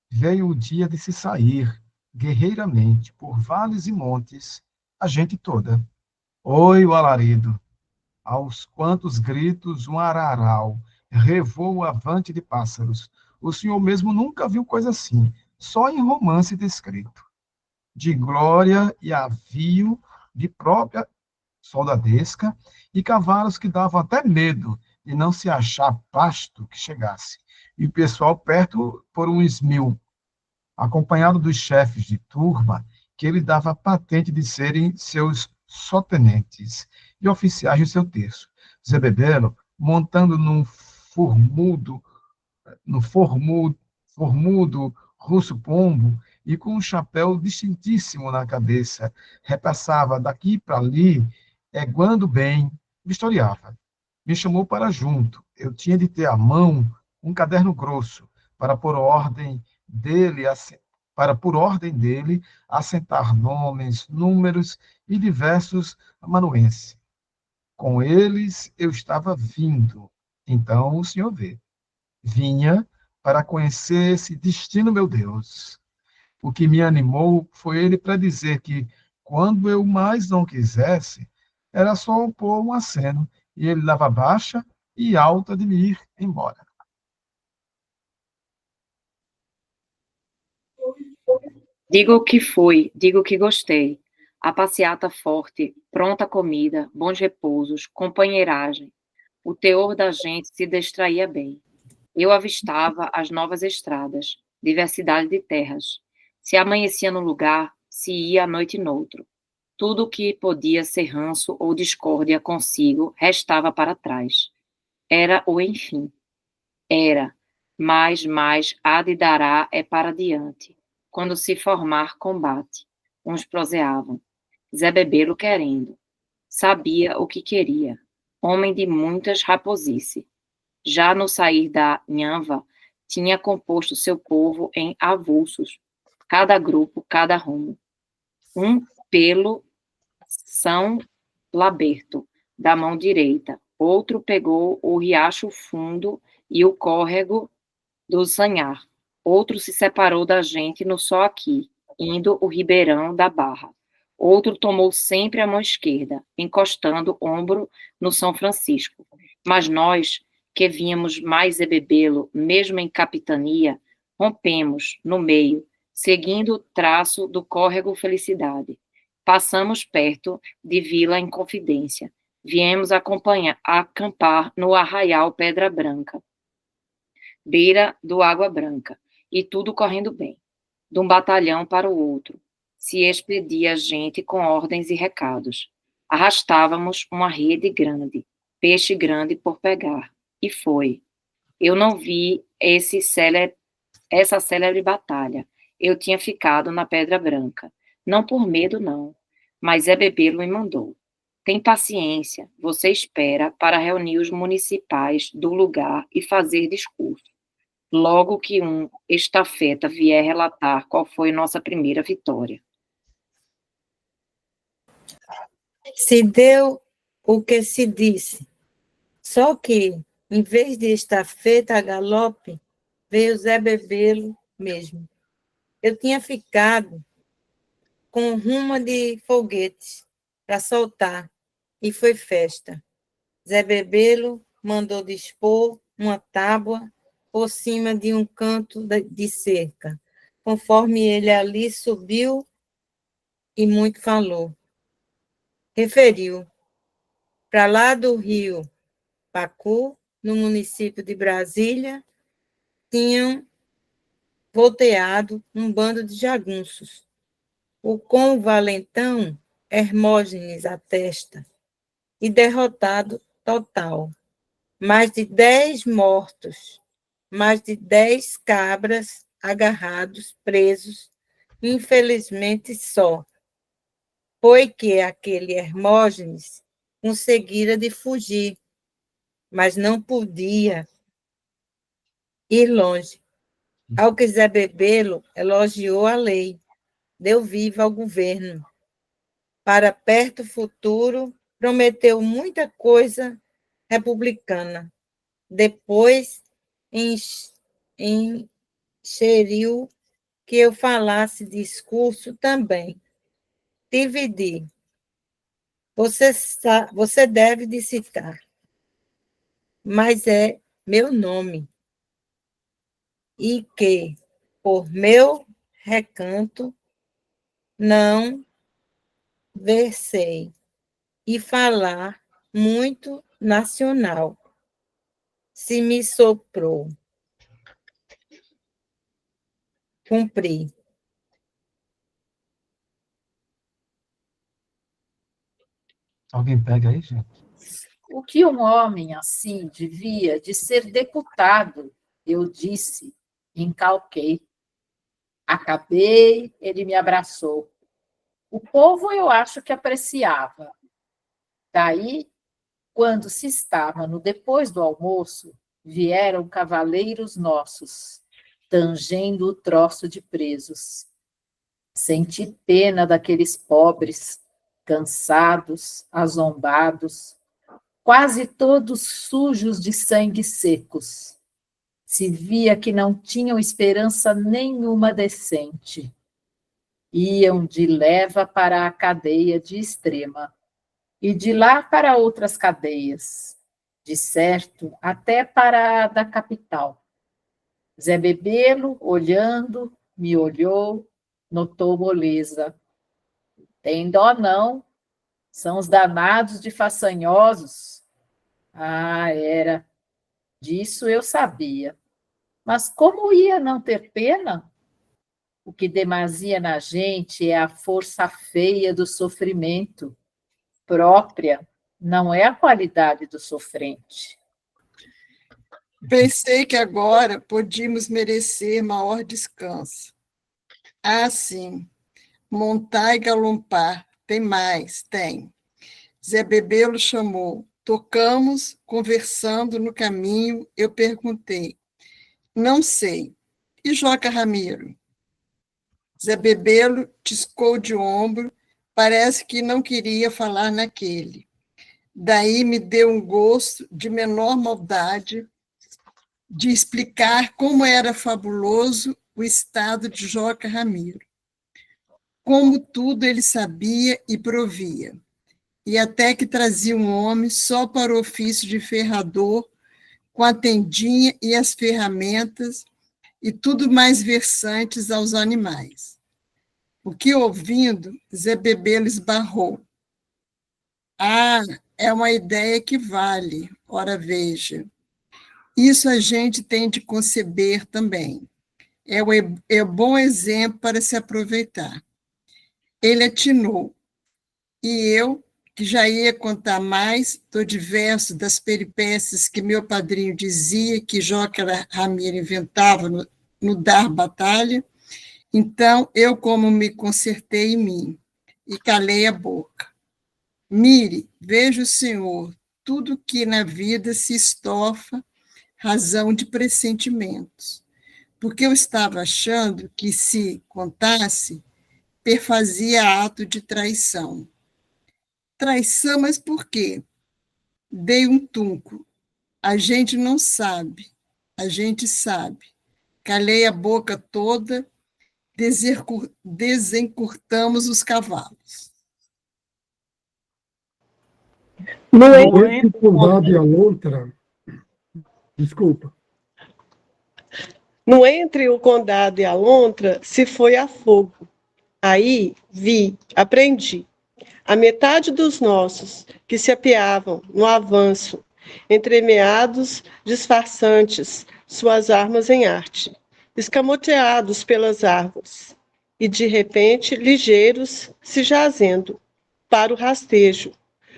veio o dia de se sair, guerreiramente, por vales e montes, a gente toda. Oi, o alarido! Aos quantos gritos um araral revoa avante de pássaros. O senhor mesmo nunca viu coisa assim, só em romance descrito. De glória e avio de própria soldadesca e cavalos que davam até medo de não se achar pasto que chegasse. E o pessoal perto por uns 1000, acompanhado dos chefes de turma, que ele dava patente de serem seus sotenentes e oficiais de seu terço. Zé Bebelo, montando formudo russo pombo e com um chapéu distintíssimo na cabeça, repassava daqui para ali, eguando bem, vistoriava. Me chamou para junto. Eu tinha de ter à mão um caderno grosso para por ordem dele assentar nomes, números e diversos amanuenses. Com eles eu estava vindo. Então o senhor vê. Vinha para conhecer esse destino, meu Deus. O que me animou foi ele para dizer que, quando eu mais não quisesse, era só pôr um aceno, e ele dava baixa e alta de me ir embora.
Digo o que fui, digo o que gostei. A passeata forte, pronta comida, bons repousos, companheiragem. O teor da gente se distraía bem. Eu avistava as novas estradas, diversidade de terras. Se amanhecia num lugar, se ia à noite noutro. Tudo o que podia ser ranço ou discórdia consigo restava para trás. Era o enfim. Era, mais há de dará é para diante. Quando se formar combate. Uns proseavam. Zé Bebelo querendo. Sabia o que queria. Homem de muitas raposice. Já no sair da Nhanva, tinha composto seu povo em avulsos, cada grupo, cada rumo. Um pelo São Laberto, da mão direita, outro pegou o Riacho Fundo e o córrego do Sanhar, outro se separou da gente no Só Aqui, indo o Ribeirão da Barra. Outro tomou sempre a mão esquerda, encostando ombro no São Francisco. Mas nós, que vínhamos mais Bebelo, mesmo em capitania, rompemos, no meio, seguindo o traço do córrego Felicidade. Passamos perto de Vila Inconfidência. Viemos acampar no Arraial Pedra Branca, beira do Água Branca, e tudo correndo bem. De um batalhão para o outro, se expedia gente com ordens e recados. Arrastávamos uma rede grande, peixe grande por pegar. E foi. Eu não vi essa célebre batalha. Eu tinha ficado na Pedra Branca. Não por medo, não. Mas Zé Bebelo me mandou. Tem paciência, você espera para reunir os municipais do lugar e fazer discurso. Logo que um estafeta vier relatar qual foi nossa primeira vitória.
Se deu o que se disse. Só que, em vez de estafeta a galope, veio Zé Bebelo mesmo. Eu tinha ficado com ruma de foguetes para soltar, e foi festa. Zé Bebelo mandou dispor uma tábua por cima de um canto de cerca, conforme ele ali subiu e muito falou. Referiu, para lá do rio Pacu, no município de Brasília, tinham volteado um bando de jagunços. Com o valentão Hermógenes à testa, e derrotado total. Mais de 10 mortos, mais de 10 cabras agarrados, presos, infelizmente só. Foi que aquele Hermógenes conseguira de fugir, mas não podia
ir longe. Ao que Zé Bebelo elogiou a lei, deu viva ao governo. Para perto futuro, prometeu muita coisa republicana. Depois, encheriu que eu falasse discurso também. Dividi. Você deve de citar, mas é meu nome. E que, por meu recanto, não versei e falar muito nacional. Se me soprou, cumpri.
Alguém pega aí, gente?
O que um homem assim devia de ser deputado, eu disse, encalquei. Acabei, ele me abraçou. O povo eu acho que apreciava. Daí, quando se estava no depois do almoço, vieram cavaleiros nossos, tangendo o troço de presos. Senti pena daqueles pobres, cansados, azombados, quase todos sujos de sangue secos. Se via que não tinham esperança nenhuma decente. Iam de leva para a cadeia de Extrema, e de lá para outras cadeias, de certo até para a da capital. Zé Bebelo, olhando, me olhou, notou moleza. Tem dó não, são os danados de façanhosos. Ah, era, disso eu sabia. Mas como ia não ter pena? O que demasia na gente é a força feia do sofrimento, própria, não é a qualidade do sofrente.
Pensei que agora podíamos merecer maior descanso. Ah, sim, montar e galompar, tem mais, tem. Zé Bebelo chamou, tocamos, conversando no caminho, eu perguntei, não sei, e Joca Ramiro? Zé Bebelo tiscou de ombro, parece que não queria falar naquele. Daí me deu um gosto de menor maldade de explicar como era fabuloso o estado de Joca Ramiro. Como tudo ele sabia e provia. E até que trazia um homem só para o ofício de ferrador, com a tendinha e as ferramentas, e tudo mais versantes aos animais. O que, ouvindo, Zé Bebelo esbarrou. Ah, é uma ideia que vale, ora veja. Isso a gente tem de conceber também. É um bom exemplo para se aproveitar. Ele atinou. E eu, que já ia contar mais do diverso das peripécias que meu padrinho dizia que Joca Ramiro inventava no dar batalha, então eu como me consertei em mim e calei a boca. Mire, veja o senhor, tudo que na vida se estofa, razão de pressentimentos, porque eu estava achando que se contasse, perfazia ato de traição. Traição, mas por quê? Dei um tunco. A gente não sabe, a gente sabe. Calei a boca toda, desencurtamos os cavalos.
No entre o condado e a lontra, desculpa.
No entre o condado e a lontra se foi a fogo. Aí vi, aprendi. A metade dos nossos que se apeavam no avanço, entremeados, disfarçantes, suas armas em arte, escamoteados pelas árvores, e de repente ligeiros se jazendo para o rastejo,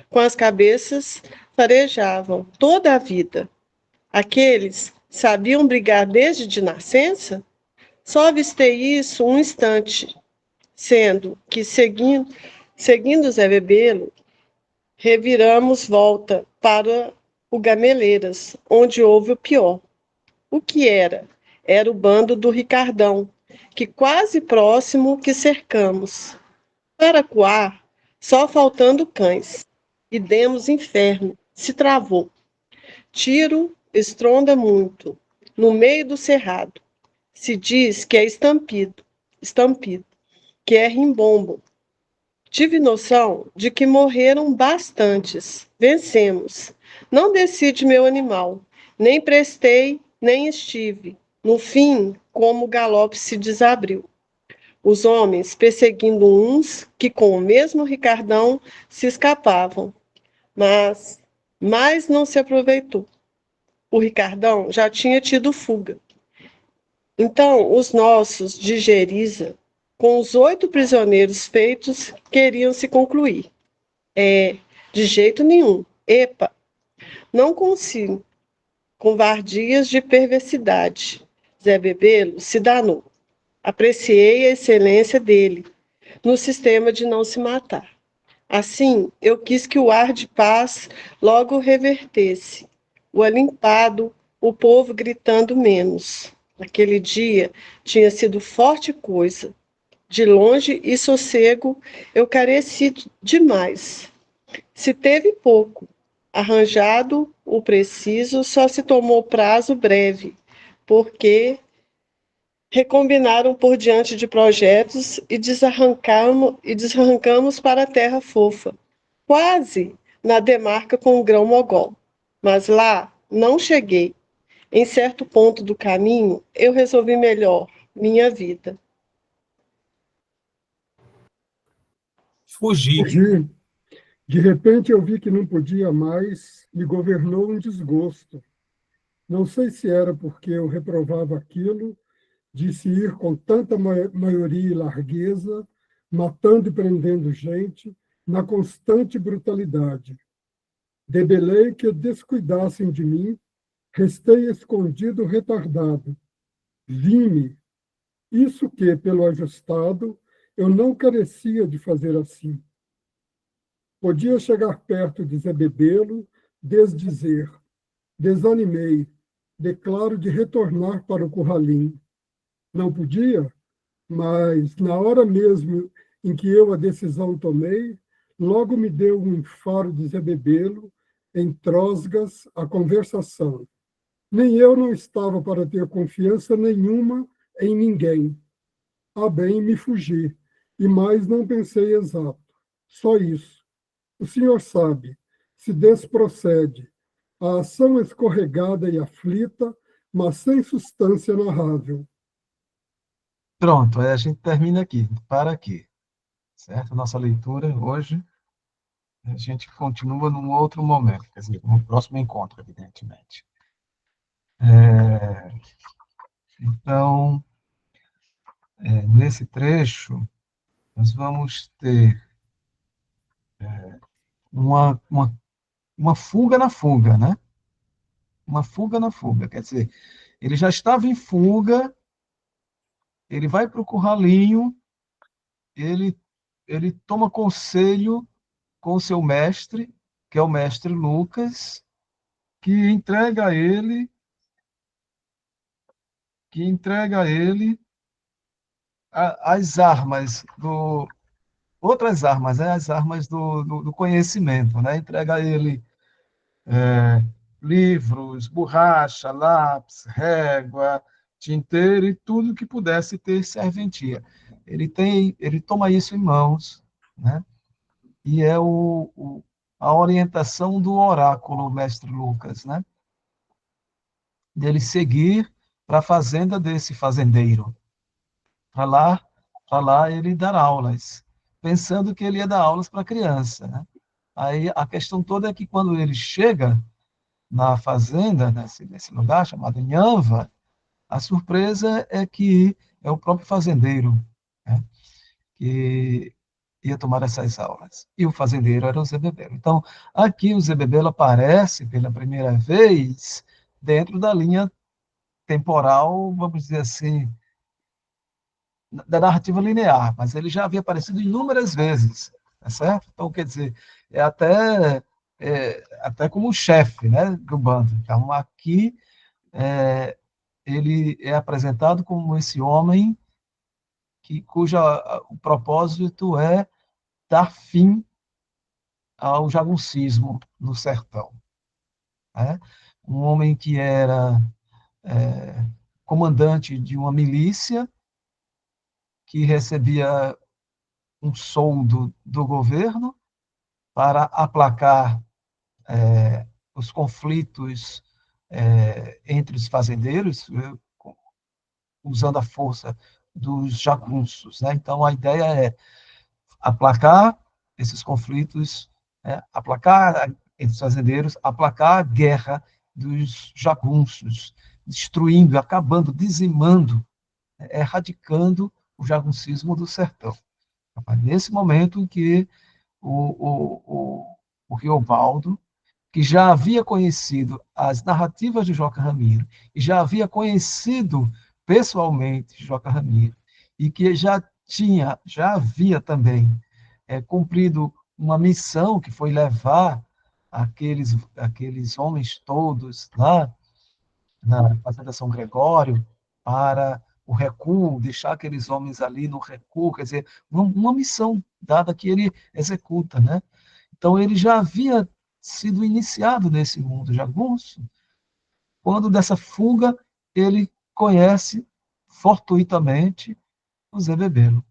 com as cabeças farejavam toda a vida. Aqueles sabiam brigar desde de nascença? Só avistei isso um instante, sendo que, seguindo Zé Bebelo, reviramos volta para o Gameleiras, onde houve o pior. O que era? Era o bando do Ricardão, que quase próximo que cercamos. Para coar, só faltando cães. E demos inferno, se travou. Tiro estronda muito, no meio do cerrado. Se diz que é estampido, que é rimbombo. Tive noção de que morreram bastantes. Vencemos. Não decide meu animal. Nem prestei, nem estive. No fim, como o galope se desabriu. Os homens perseguindo uns que com o mesmo Ricardão se escapavam. Mas não se aproveitou. O Ricardão já tinha tido fuga. Então, os nossos de Geriza, com os 8 prisioneiros feitos, queriam se concluir. De jeito nenhum. Epa, não consigo. Covardias de perversidade. Zé Bebelo se danou. Apreciei a excelência dele no sistema de não se matar. Assim, eu quis que o ar de paz logo revertesse. O alimpado, o povo gritando menos. Aquele dia tinha sido forte coisa. De longe e sossego, eu careci demais. Se teve pouco, arranjado o preciso, só se tomou prazo breve, porque recombinaram por diante de projetos e desarrancamos para a terra fofa, quase na demarca com o grão-mogol. Mas lá não cheguei. Em certo ponto do caminho, eu resolvi melhor minha vida.
Fugi. De repente eu vi que não podia mais, me governou um desgosto. Não sei se era porque eu reprovava aquilo, de se ir com tanta maioria e largueza, matando e prendendo gente, na constante brutalidade. Debelei que descuidassem de mim, restei escondido, retardado. Vi-me, isso que, pelo ajustado, eu não carecia de fazer assim. Podia chegar perto de Zé Bebelo, desdizer. Desanimei, declaro de retornar para o curralim. Não podia, mas na hora mesmo em que eu a decisão tomei, logo me deu um faro de Zé Bebelo, em trosgas a conversação. Nem eu não estava para ter confiança nenhuma em ninguém. A bem me fugi, e mais não pensei exato. Só isso. O senhor sabe, se desprocede, a ação escorregada e aflita, mas sem substância narrável.
Pronto, aí a gente termina aqui, para aqui, certo? Nossa leitura hoje, a gente continua num outro momento, quer dizer, no próximo encontro, evidentemente. Então, nesse trecho, nós vamos ter uma fuga na fuga, né? Uma fuga na fuga, quer dizer, ele já estava em fuga, ele vai para o curralinho, ele toma conselho com o seu mestre, que é o mestre Lucas, que entrega a ele as armas outras armas, né? As armas do conhecimento, né? Entrega a ele livros, borracha, lápis, régua, tinteiro e tudo que pudesse ter serventia. Ele toma isso em mãos, né? E é a orientação do oráculo, mestre Lucas, né? Dele seguir para a fazenda desse fazendeiro. Para lá ele dar aulas, pensando que ele ia dar aulas para criança, né? Aí a questão toda é que quando ele chega na fazenda, nesse lugar chamado Inhamba, a surpresa é que é o próprio fazendeiro, né, que ia tomar essas aulas. E o fazendeiro era o Zé Bebelo. Então, aqui o Zé Bebelo aparece pela primeira vez dentro da linha temporal, vamos dizer assim, da narrativa linear, mas ele já havia aparecido inúmeras vezes, tá certo? Então, quer dizer, até como chefe, né, do bando. Então, aqui ele é apresentado como esse homem cuja o propósito é dar fim ao jagunçismo no sertão. Né? Um homem que era comandante de uma milícia, que recebia um soldo do governo para aplacar os conflitos entre os fazendeiros, usando a força dos jagunços. Né? Então, a ideia é aplacar esses conflitos, aplacar entre os fazendeiros, aplacar a guerra dos jagunços, destruindo, acabando, dizimando, erradicando o jaguncismo do sertão. Nesse momento em que o Riobaldo, que já havia conhecido as narrativas de Joca Ramiro, e já havia conhecido pessoalmente Joca Ramiro, e que já havia também cumprido uma missão, que foi levar aqueles homens todos lá na Fazenda São Gregório para o recuo, deixar aqueles homens ali no recuo, quer dizer, uma missão dada que ele executa, né? Então, ele já havia sido iniciado nesse mundo jagunço, quando dessa fuga ele conhece fortuitamente o Zé Bebelo.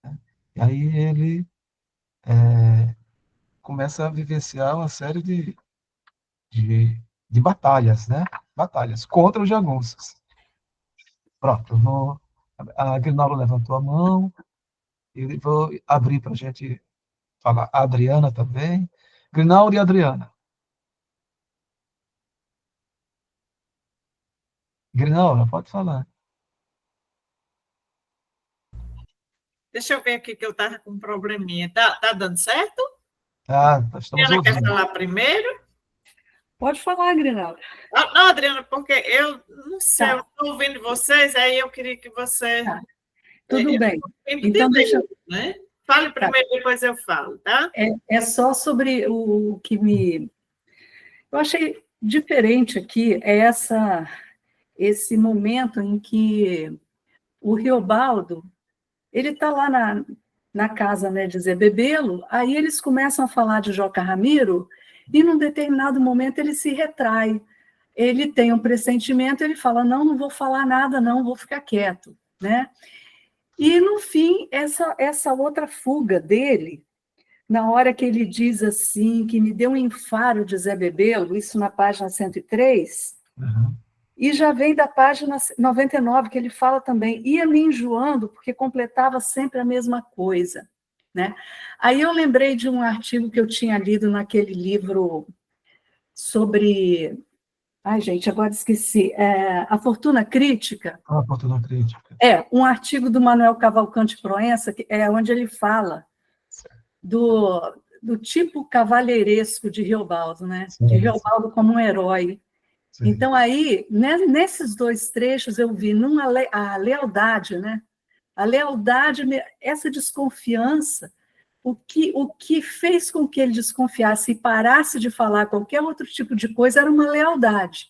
Né? E aí ele começa a vivenciar uma série de batalhas, né? Batalhas contra os jagunços. Pronto, a Grinaldo levantou a mão, e vou abrir para a gente falar. A Adriana também. Grinaldo e Adriana. Grinaldo, pode falar.
Deixa eu ver aqui que eu estava com um probleminha. Tá dando certo?
Estamos
Adriana quer
ouvindo.
falar primeiro?
Pode falar, Grinaldo.
Não, Adriana, porque eu não sei, eu
Tá.
estou ouvindo vocês, aí eu queria que você...
Tudo bem.
Então,
Então, deixa...
né? Fale primeiro, depois eu falo, tá?
É só sobre o que eu achei diferente aqui, esse momento em que o Riobaldo, ele está lá na casa, né, de Zé Bebelo, aí eles começam a falar de Joca Ramiro, e num determinado momento ele se retrai. Ele tem um pressentimento, ele fala, não vou falar nada, não, vou ficar quieto, né? E, no fim, essa outra fuga dele, na hora que ele diz assim, que me deu um enfado de Zé Bebelo, isso na página 103, e já vem da página 99, que ele fala também, ia me enjoando, porque completava sempre a mesma coisa. Né? Aí eu lembrei de um artigo que eu tinha lido naquele livro sobre... Ai, gente, agora esqueci. A Fortuna Crítica.
A Fortuna Crítica.
Um artigo do Manuel Cavalcante Proença, onde ele fala do tipo cavalheiresco de Riobaldo, né? De Riobaldo como um herói. Sim. Então, aí, nesses dois trechos, eu vi a lealdade, né? A lealdade, essa desconfiança, o que fez com que ele desconfiasse e parasse de falar qualquer outro tipo de coisa era uma lealdade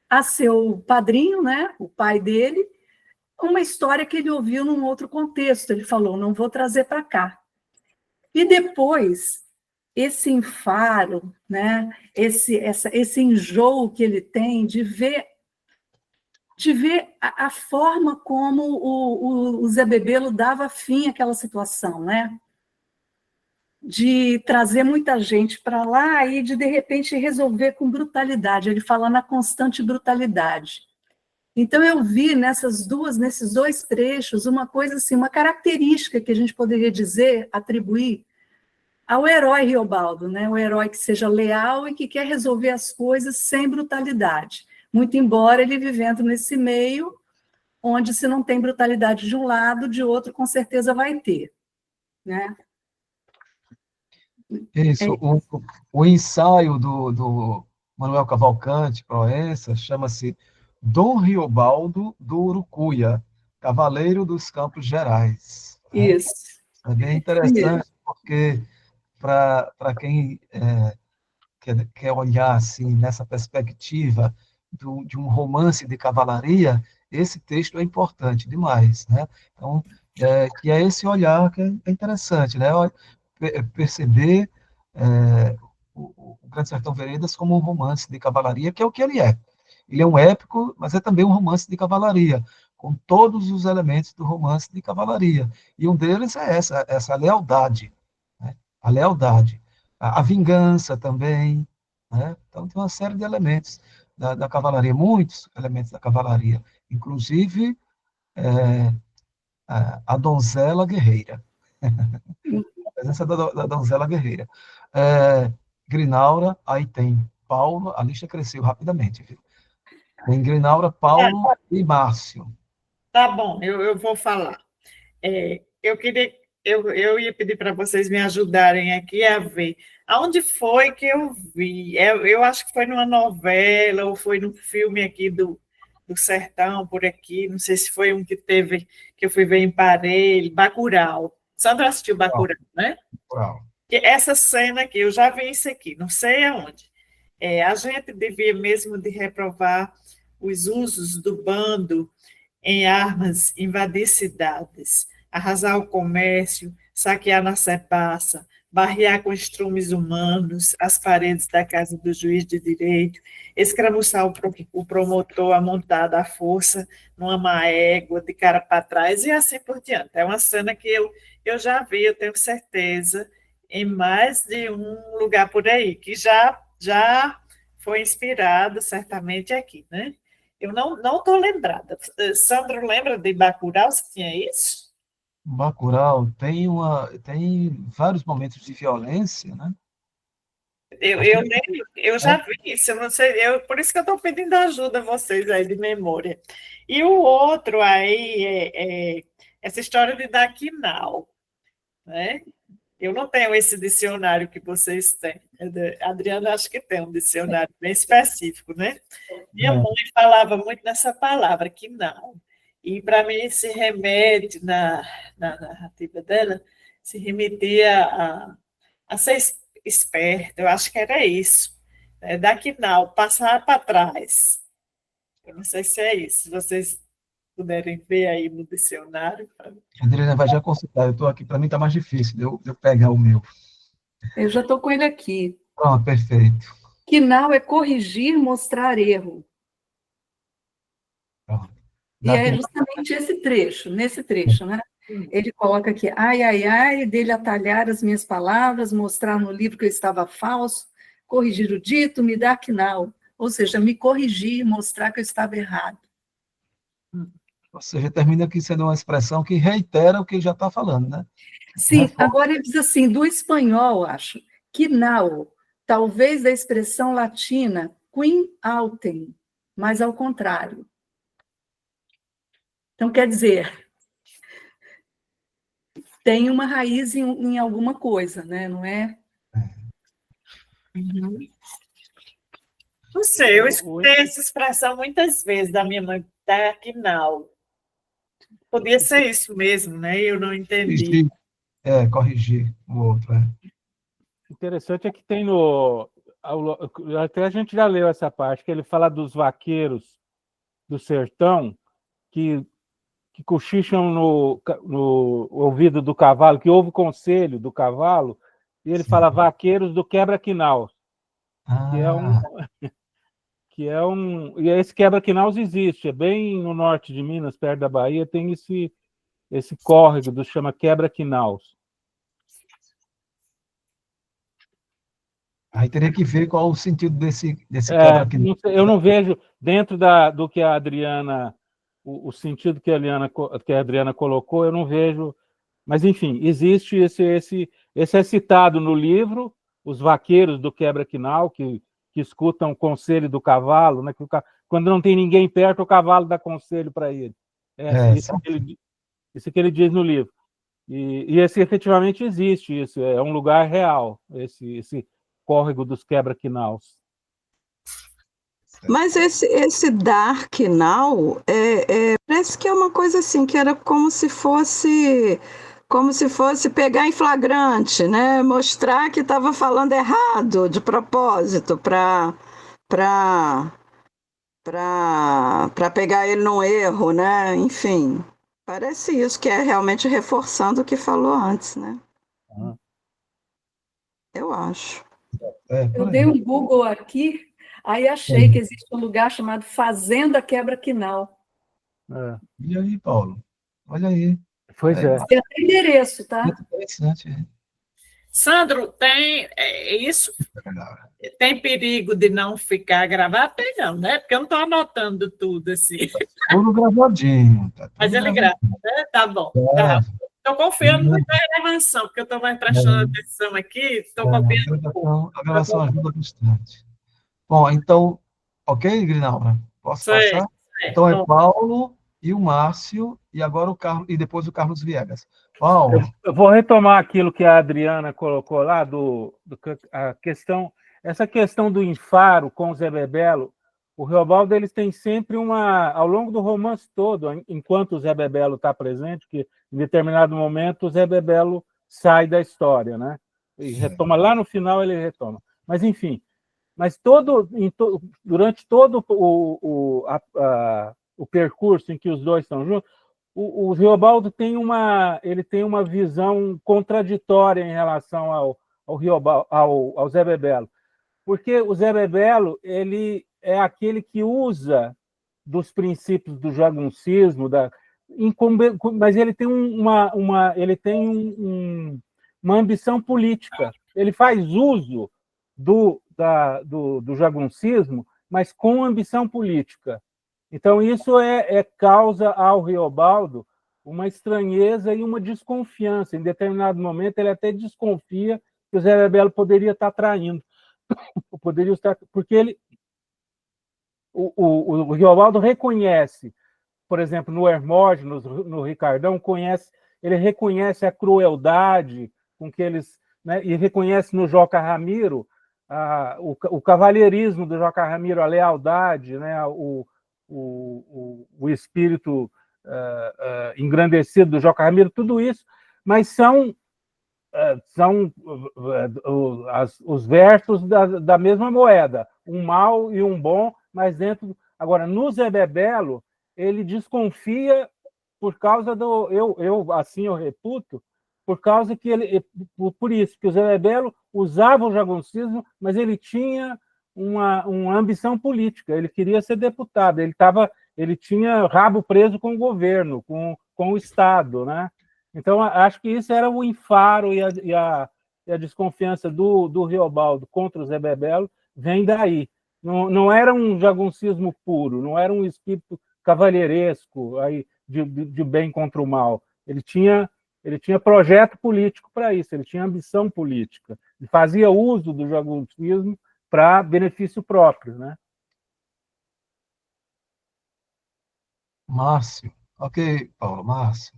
a seu padrinho, né, o pai dele, uma história que ele ouviu num outro contexto. Ele falou, não vou trazer para cá. E depois, esse enfado, né, esse enjoo que ele tem de ver a forma como o Zé Bebelo dava fim àquela situação, né? De trazer muita gente para lá e de repente, resolver com brutalidade. Ele fala na constante brutalidade. Então, eu vi nesses dois trechos, uma coisa assim, uma característica que a gente poderia dizer, atribuir ao herói Riobaldo, né? O herói que seja leal e que quer resolver as coisas sem brutalidade. Muito embora ele vivendo nesse meio, onde se não tem brutalidade de um lado, de outro, com certeza vai ter. Né?
Isso, o ensaio do Manuel Cavalcante Proença chama-se Dom Riobaldo do Urucuia, Cavaleiro dos Campos Gerais. Né?
Isso.
É bem interessante, porque para quem quer olhar assim, nessa perspectiva de um romance de cavalaria, esse texto é importante demais, né? Então, que é esse olhar que é interessante, né? Perceber o Grande Sertão Veredas como um romance de cavalaria, que é o que ele é. Ele é um épico, mas é também um romance de cavalaria, com todos os elementos do romance de cavalaria. E um deles é essa lealdade, né? A lealdade. A vingança também, né? Então, tem uma série de elementos da cavalaria, muitos elementos da cavalaria, inclusive a donzela guerreira. A presença da donzela guerreira. Grinaura, aí tem Paulo, a lista cresceu rapidamente, viu? Tem Grinaura, Paulo e Márcio.
Tá bom, eu vou falar. Eu ia pedir para vocês me ajudarem aqui a ver aonde foi que eu vi. Eu acho que foi numa novela ou foi num filme aqui do Sertão, por aqui. Não sei se foi um que teve, que eu fui ver em Parelho, Bacurau. Sandra assistiu Bacurau, né?
Bacurau.
Essa cena aqui, eu já vi isso aqui, não sei aonde. A gente devia mesmo de reprovar os usos do bando em armas, invadir cidades, arrasar o comércio, saquear na cepaça, barrear com estrumes humanos as paredes da casa do juiz de direito, escramuçar o promotor amontado à força numa má égua, de cara para trás, e assim por diante. É uma cena que eu já vi, eu tenho certeza, em mais de um lugar por aí, que já foi inspirado certamente aqui, né? Eu não estou lembrada. Sandro, lembra de Bacurau, se tinha isso?
Bacurau tem vários momentos de violência, né?
Eu já vi isso, eu não sei, por isso que eu estou pedindo ajuda a vocês aí de memória. E o outro aí é essa história de Daquinal, né? Eu não tenho esse dicionário que vocês têm. A Adriana acho que tem um dicionário bem específico, né? Minha mãe falava muito nessa palavra, quinal. E, para mim, se remete, na narrativa dela, se remetia a ser esperto. Eu acho que era isso. Dar quinal, passar para trás. Eu não sei se é isso. Se vocês puderem ver aí no dicionário.
A Adriana vai já consultar. Eu estou aqui, para mim está mais difícil de eu pegar o meu.
Eu já estou com ele aqui.
Pronto, perfeito.
Quinal é corrigir, mostrar erro.
Pronto.
E é justamente nesse trecho, né? Ele coloca aqui, ai, ai, ai, dele atalhar as minhas palavras, mostrar no livro que eu estava falso, corrigir o dito, me dar quinal. Ou seja, me corrigir, mostrar que eu estava errado.
Ou seja, termina aqui sendo uma expressão que reitera o que ele já está falando, né?
Sim, agora ele diz assim, do espanhol, acho, quinal, talvez da expressão latina, quin autem, mas ao contrário. Então, quer dizer, tem uma raiz em alguma coisa, né? Não é?
Uhum. Não sei, eu escutei essa expressão muitas vezes da minha mãe, Daquinal. Podia ser isso mesmo, né? Eu não entendi.
Corrigir o outro.
Interessante é que tem até a gente já leu essa parte, que ele fala dos vaqueiros do sertão que cochicham no ouvido do cavalo, que ouve o conselho do cavalo, e ele fala vaqueiros do quebra-quinaus, que é um... E esse quebra-quinaus existe, é bem no norte de Minas, perto da Bahia, tem esse córrego, chama quebra-quinaus.
Aí teria que ver qual o sentido desse quebra-quinaus.
Eu não vejo, dentro do que a Adriana... O sentido que a Adriana colocou, eu não vejo... Mas, enfim, existe esse é citado no livro, os vaqueiros do quebra-quinal, que escutam o conselho do cavalo, né? Quando não tem ninguém perto, o cavalo dá conselho para ele. Isso que ele diz no livro. E esse efetivamente existe, isso é um lugar real, esse córrego dos quebra-quinaus.
Mas esse Dark Now parece que é uma coisa assim, que era como se fosse pegar em flagrante, né? Mostrar que estava falando errado de propósito para para pegar ele num erro, né? Enfim, parece isso, que é realmente reforçando o que falou antes, né? Eu acho.
Eu dei um Google aqui, aí achei que existe um lugar chamado Fazenda Quebra-Quinal.
E aí, Paulo? Olha aí.
Pois é.
Tem até endereço, tá?
Muito interessante.
Sandro, isso tem perigo de não ficar gravado? Tem não, né? Porque eu não estou anotando tudo assim.
Tudo gravadinho. Tá tudo
Mas ele grava, né? Tá bom. Tá. Estou confiando muito na gravação, porque eu estou mais prestando atenção aqui, estou confiando um pouco.
A gravação ajuda bastante. Bom, então, ok, Grinalda? Posso passar? Então é Paulo e o Márcio, e agora o Carlos, e depois o Carlos Viegas. Paulo.
Eu vou retomar aquilo que a Adriana colocou lá, essa questão do enfaro com o Zé Bebelo. O Reobaldo, eles têm sempre ao longo do romance todo, enquanto o Zé Bebelo está presente, que em determinado momento o Zé Bebelo sai da história, né? E retoma, lá no final ele retoma. Mas, enfim, durante todo o percurso em que os dois estão juntos, o Reobaldo tem uma visão contraditória em relação ao Zé Bebelo, porque o Zé Bebelo ele é aquele que usa dos princípios do jagunçismo, mas ele tem uma ambição política. Ele faz uso do jagunçismo, mas com ambição política. Então, isso causa ao Reobaldo uma estranheza e uma desconfiança. Em determinado momento, ele até desconfia que o Zé Bebelo poderia estar traindo. Porque o Reobaldo reconhece, por exemplo, no Hermógenes, no Ricardão, ele reconhece a crueldade com que eles... Né, e reconhece no Joca Ramiro o cavalheirismo do Joca Ramiro, a lealdade, né, o espírito engrandecido do Joca Ramiro, tudo isso, mas são os versos da mesma moeda, um mal e um bom, mas dentro... Agora, no Zé Bebelo, ele desconfia por causa eu reputo, por causa que por isso, que o Zé Bebelo usava o jagunçismo, mas ele tinha uma ambição política, ele queria ser deputado, ele tinha rabo preso com o governo, com o Estado, né? Então, acho que isso era o enfaro e a desconfiança do Reobaldo contra o Zé Bebelo vem daí. Não era um jaguncismo puro, não era um espírito cavalheiresco aí, de bem contra o mal. Ele tinha projeto político para isso, ele tinha ambição política. Ele fazia uso do jaguncismo para benefício próprio, né?
Márcio. Ok, Paulo, Márcio.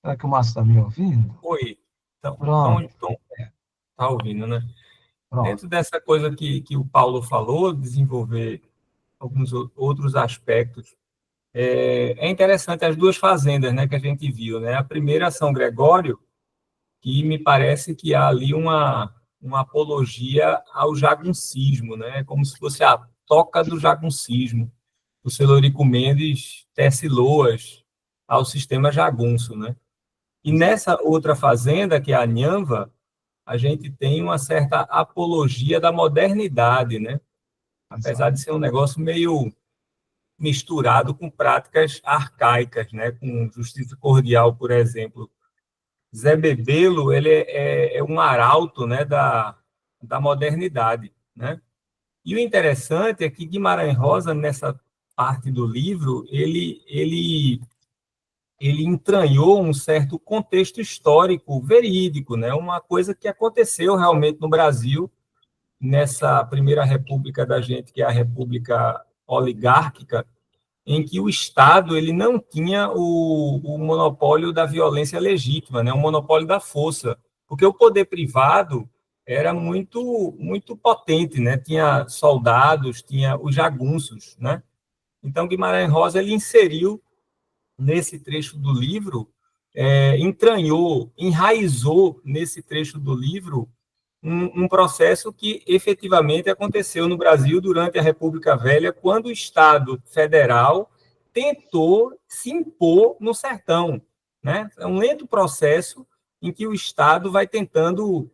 Será que o Márcio está me ouvindo?
Oi. Então, tá ouvindo, né?
Pronto.
Dentro dessa coisa que o Paulo falou, desenvolver alguns outros aspectos, é interessante as duas fazendas, né, que a gente viu, né? A primeira, São Gregório, que me parece que há ali uma apologia ao jaguncismo, né? Como se fosse a toca do jaguncismo. O Celorico Mendes tece loas ao sistema jagunço, né? E nessa outra fazenda, que é a Nhanva, a gente tem uma certa apologia da modernidade, né? Apesar de ser um negócio meio misturado com práticas arcaicas, né? Com justiça cordial, por exemplo. Zé Bebelo, ele é um arauto, né, da modernidade, né? E o interessante é que Guimarães Rosa, nessa parte do livro, ele entranhou um certo contexto histórico verídico, né? Uma coisa que aconteceu realmente no Brasil, nessa primeira república da gente, que é a república oligárquica, em que o Estado ele não tinha o monopólio da violência legítima, né? O monopólio da força, porque o poder privado era muito, muito potente, né? Tinha soldados, tinha os jagunços, né? Então, Guimarães Rosa ele inseriu nesse trecho do livro, entranhou, enraizou nesse trecho do livro um processo que efetivamente aconteceu no Brasil durante a República Velha, quando o Estado federal tentou se impor no sertão, né? É um lento processo em que o Estado vai tentando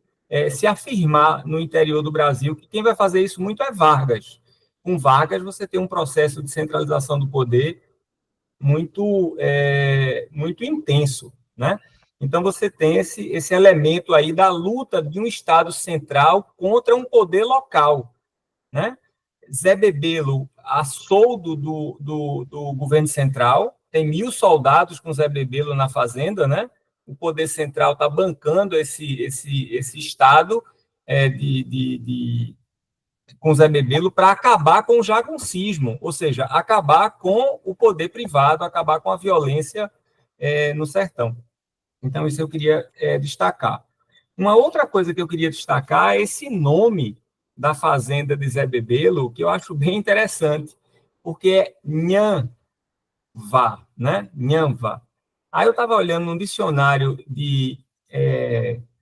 se afirmar no interior do Brasil, que quem vai fazer isso muito é Vargas. Com Vargas, você tem um processo de centralização do poder muito intenso, né? Então, você tem esse elemento aí da luta de um Estado central contra um poder local, né? Zé Bebelo, a soldo do governo central, tem 1.000 soldados com Zé Bebelo na fazenda, né? O poder central está bancando esse Estado com Zé Bebelo para acabar com o jagunçismo, ou seja, acabar com o poder privado, acabar com a violência no sertão. Então, isso eu queria destacar. Uma outra coisa que eu queria destacar é esse nome da fazenda de Zé Bebelo, que eu acho bem interessante, porque é Nhanvá, né? Nhanvá. Aí eu estava olhando num dicionário de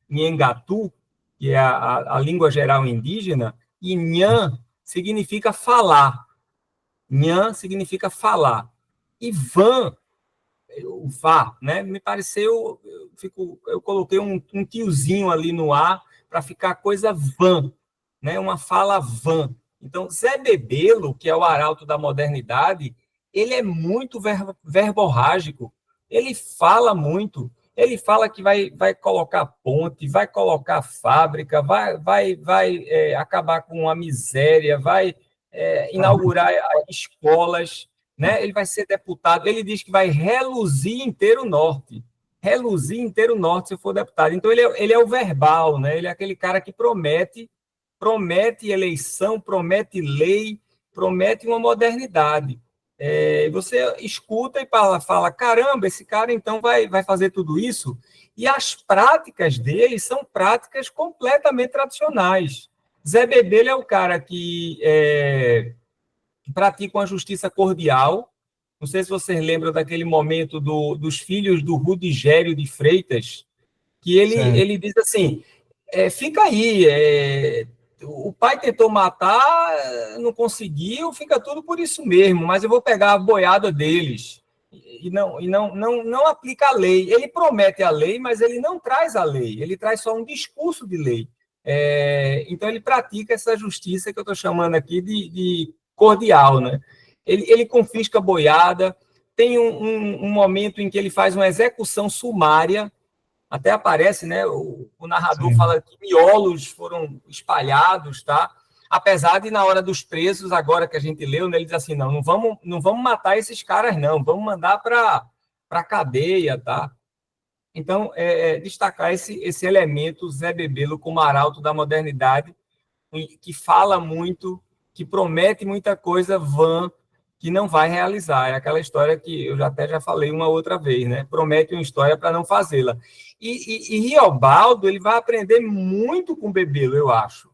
Nhengatu, que é a língua geral indígena, e Nhan significa falar. Nhan significa falar. E Van, o Vá, né? Me pareceu, eu coloquei um tiozinho ali no ar para ficar coisa van, né? Uma fala van. Então, Zé Bebelo, que é o arauto da modernidade, ele é muito verborrágico, ele fala muito, ele fala que vai colocar ponte, vai colocar fábrica, vai acabar com a miséria, vai inaugurar escolas, né? Ele vai ser deputado, ele diz que vai reluzir inteiro o norte, se for deputado. Então, ele é o verbal, né? Ele é aquele cara que promete eleição, promete lei, promete uma modernidade. Você escuta e fala, caramba, esse cara então vai fazer tudo isso? E as práticas dele são práticas completamente tradicionais. Zé Bebelo é o cara que pratica uma justiça cordial. Não sei se vocês lembram daquele momento dos filhos do Rudigério de Freitas, que ele diz assim, fica aí, o pai tentou matar, não conseguiu, fica tudo por isso mesmo, mas eu vou pegar a boiada deles. E não aplica a lei. Ele promete a lei, mas ele não traz a lei, ele traz só um discurso de lei. Então, ele pratica essa justiça que eu estou chamando aqui de cordial, né? Ele confisca a boiada, tem um momento em que ele faz uma execução sumária, até aparece, né? O narrador fala que miolos foram espalhados, tá? Apesar de, na hora dos presos, agora que a gente leu, né, ele diz assim, não vamos matar esses caras, não, vamos mandar para a cadeia, tá? Então, destacar esse elemento, Zé Bebelo como arauto da modernidade, que fala muito, que promete muita coisa vã, que não vai realizar. É aquela história que eu já falei uma outra vez, né? Promete uma história para não fazê-la. E Riobaldo, ele vai aprender muito com Bebelo, eu acho.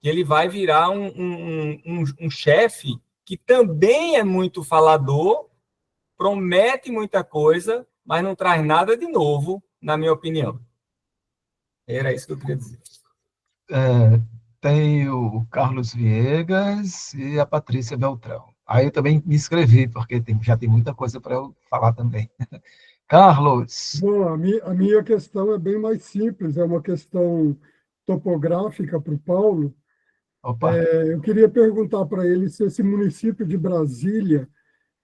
Que ele vai virar um chefe que também é muito falador, promete muita coisa, mas não traz nada de novo, na minha opinião. Era isso que eu queria dizer.
Tem o Carlos Viegas e a Patrícia Beltrão. Aí eu também me inscrevi, porque já tem muita coisa para eu falar também. Carlos.
Bom, a minha questão é bem mais simples, é uma questão topográfica para o Paulo. Eu queria perguntar para ele se esse município de Brasília,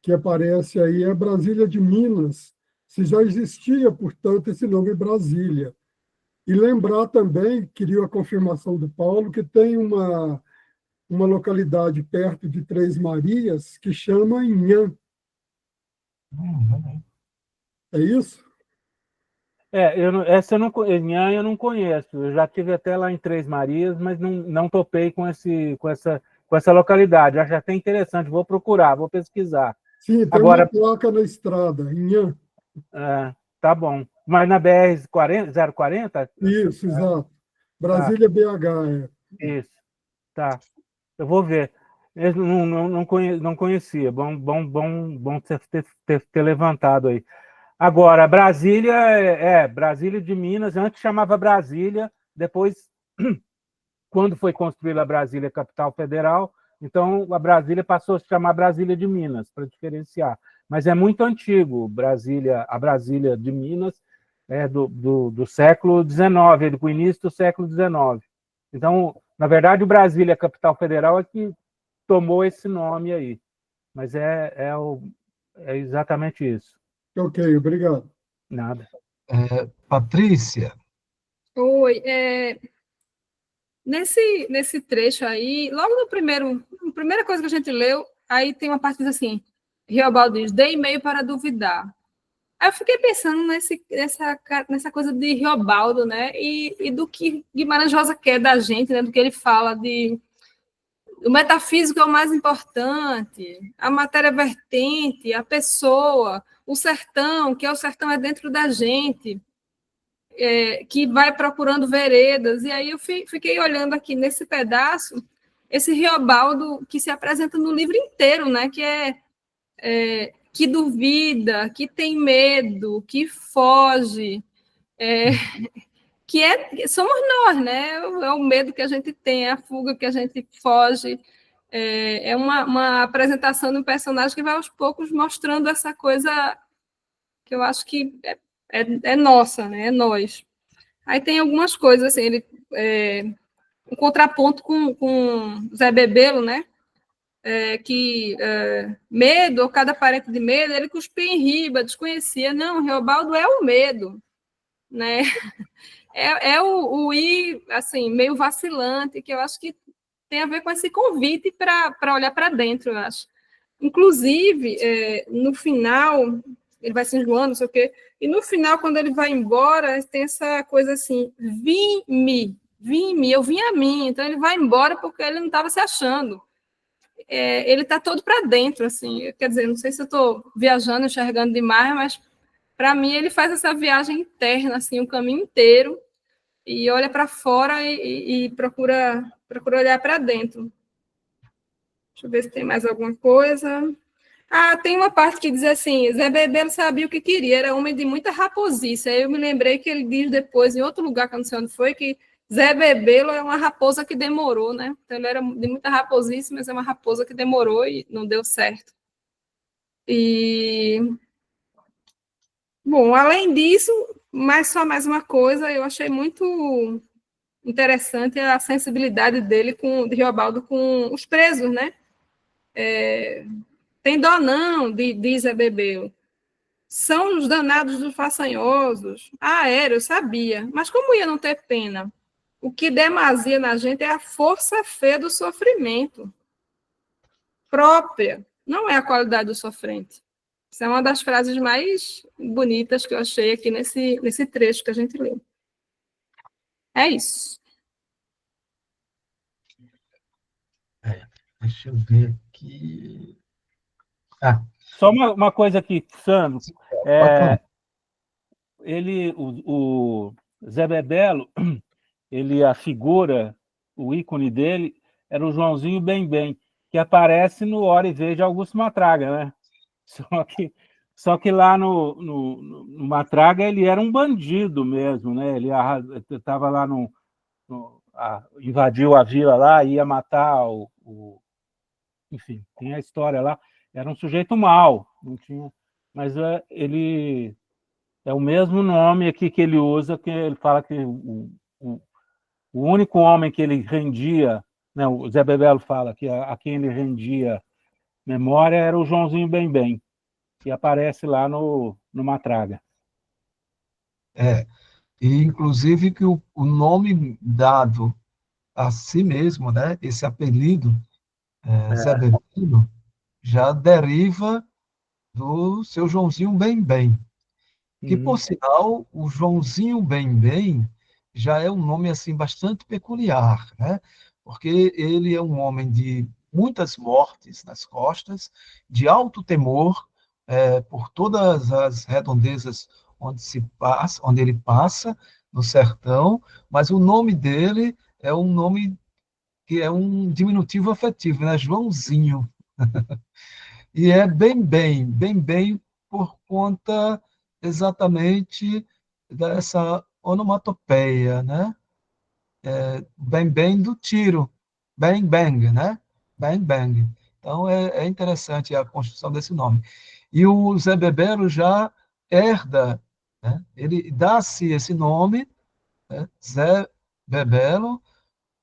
que aparece aí, é Brasília de Minas, se já existia, portanto, esse nome Brasília. E lembrar também, queria a confirmação do Paulo, que tem uma localidade perto de Três Marias que chama Inhã. É isso?
Essa Inhã eu não conheço. Eu já estive até lá em Três Marias, mas não topei com essa localidade. Acho até interessante. Vou procurar, vou pesquisar.
Sim, tem uma placa na estrada, Inhã.
Tá bom. Mas na BR-040?
Isso, exato. Brasília BH.
Isso. Tá. Eu vou ver. Eu não conhecia. Bom ter levantado aí. Agora, Brasília, Brasília de Minas, antes chamava Brasília, depois quando foi construída a Brasília Capital Federal, então a Brasília passou a se chamar Brasília de Minas, para diferenciar. Mas é muito antigo, a Brasília de Minas é do século XIX, do início do século XIX. Então, na verdade, o Brasília Capital Federal é que tomou esse nome aí. Mas é exatamente isso.
Ok, obrigado.
Nada.
Patrícia.
Oi, nesse trecho aí, logo na primeira coisa que a gente leu, aí tem uma parte que diz assim, Riobaldo diz, dei e-mail para duvidar. Aí eu fiquei pensando nessa coisa de Riobaldo, né, e do que Guimarães Rosa quer da gente, né, do que ele fala o metafísico é o mais importante, a matéria vertente, a pessoa, o sertão, que é o sertão é dentro da gente, que vai procurando veredas. E aí eu fiquei olhando aqui nesse pedaço, esse Riobaldo que se apresenta no livro inteiro, né? Que duvida, que tem medo, que foge, somos nós, né? É o medo que a gente tem, é a fuga que a gente foge. É uma apresentação de um personagem que vai aos poucos mostrando essa coisa que eu acho que é nossa, né? É nós. Aí tem algumas coisas, assim, um contraponto com Zé Bebelo, né? Medo, ou cada parente de medo, ele cuspia em riba, desconhecia. Não, Reobaldo é o medo, né? O ir, assim, meio vacilante, que eu acho que tem a ver com esse convite para olhar para dentro, eu acho. Inclusive, no final, ele vai se enjoando, não sei o quê, e no final, quando ele vai embora, tem essa coisa assim, vim-me, eu vim a mim, então ele vai embora porque ele não estava se achando. Ele está todo para dentro, assim, quer dizer, não sei se eu estou viajando, enxergando demais, mas para mim ele faz essa viagem interna, assim, o caminho inteiro, e olha para fora e procura olhar para dentro. Deixa eu ver se tem mais alguma coisa. Tem uma parte que diz assim, Zé Bebelo sabia o que queria, era homem de muita raposice. Aí eu me lembrei que ele diz depois, em outro lugar que eu não sei onde foi, que Zé Bebelo é uma raposa que demorou, né? Então ele era de muita raposice, mas é uma raposa que demorou e não deu certo. Bom, além disso, só mais uma coisa, eu achei muito interessante a sensibilidade dele, de Riobaldo, com os presos, né? Tem dó não, diz Zé Bebelo. São os danados dos façanhosos. Eu sabia. Mas como ia não ter pena? O que demasia na gente é a força feia do sofrimento. Própria. Não é a qualidade do sofrente. Essa é uma das frases mais bonitas que eu achei aqui nesse trecho que a gente leu. É isso.
Deixa eu ver aqui.
Só uma coisa aqui, Sandro. O Zé Bebelo, a figura, o ícone dele, era o Joãozinho Bem, que aparece no Hora e Veja Augusto Matraga, né? Só que lá no Matraga ele era um bandido mesmo, né? Ele estava lá invadiu a vila lá, ia matar enfim, tem a história lá. Era um sujeito mau, não tinha, mas ele é o mesmo nome aqui que ele usa, que ele fala que o único homem que ele rendia, né, o Zé Bebelo fala que a quem ele rendia memória era o Joãozinho Bem, que aparece lá no Matraga.
E inclusive que o nome dado a si mesmo, né, esse apelido, Zé Bebelo, já deriva do seu Joãozinho Bem, que, por sinal, o Joãozinho Bem já é um nome assim bastante peculiar, né? Porque ele é um homem de muitas mortes nas costas, de alto temor por todas as redondezas onde ele passa no sertão, mas o nome dele é um nome que é um diminutivo afetivo, né? Joãozinho. E é bem, por conta exatamente dessa onomatopeia, né? bem bem do tiro, bang bang, né? Bang bang. Então é interessante a construção desse nome. E o Zé Bebelo já herda, né? Ele dá-se esse nome, né? Zé Bebelo,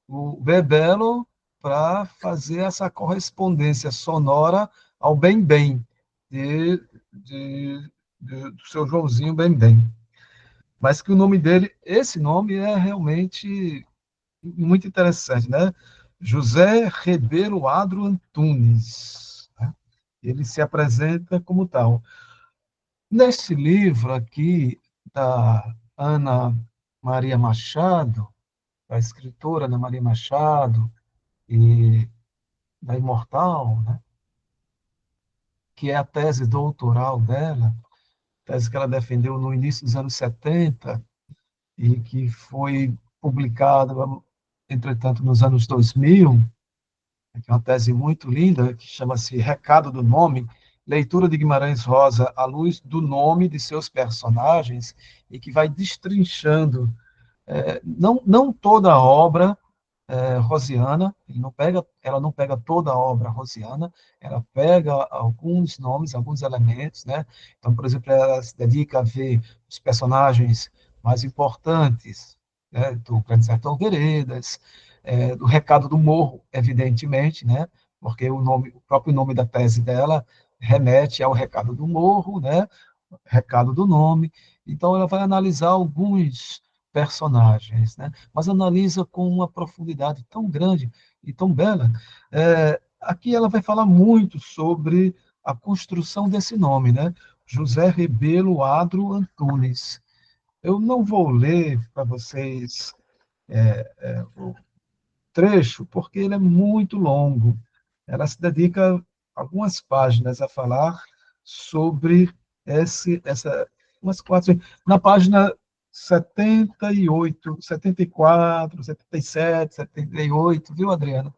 o Bebelo, para fazer essa correspondência sonora ao bem bem do seu Joãozinho bem bem. Mas que o nome dele, esse nome é realmente muito interessante, né? José Rebelo Adro Antunes, né? Ele se apresenta como tal. Neste livro aqui, da Ana Maria Machado, da escritora Ana Maria Machado, e da Imortal, né? Que é a tese doutoral dela, tese que ela defendeu no início dos anos 70, e que foi publicada, entretanto, nos anos 2000, que é uma tese muito linda, que chama-se Recado do Nome, leitura de Guimarães Rosa à luz do nome de seus personagens, e que vai destrinchando, não toda a obra rosiana, ela não pega toda a obra rosiana, ela pega alguns nomes, alguns elementos, né? Então, por exemplo, ela se dedica a ver os personagens mais importantes, né, do Grande Sertão Veredas, do Recado do Morro, evidentemente, né? Porque o próprio nome da tese dela remete ao Recado do Morro, né? Recado do Nome. Então, ela vai analisar alguns personagens, né? Mas analisa com uma profundidade tão grande e tão bela. Aqui ela vai falar muito sobre a construção desse nome, né? José Rebelo Adro Antunes. Eu não vou ler para vocês o trecho, porque ele é muito longo. Ela se dedica algumas páginas a falar sobre umas quatro, na página 78, 74, 77, 78, viu, Adriana?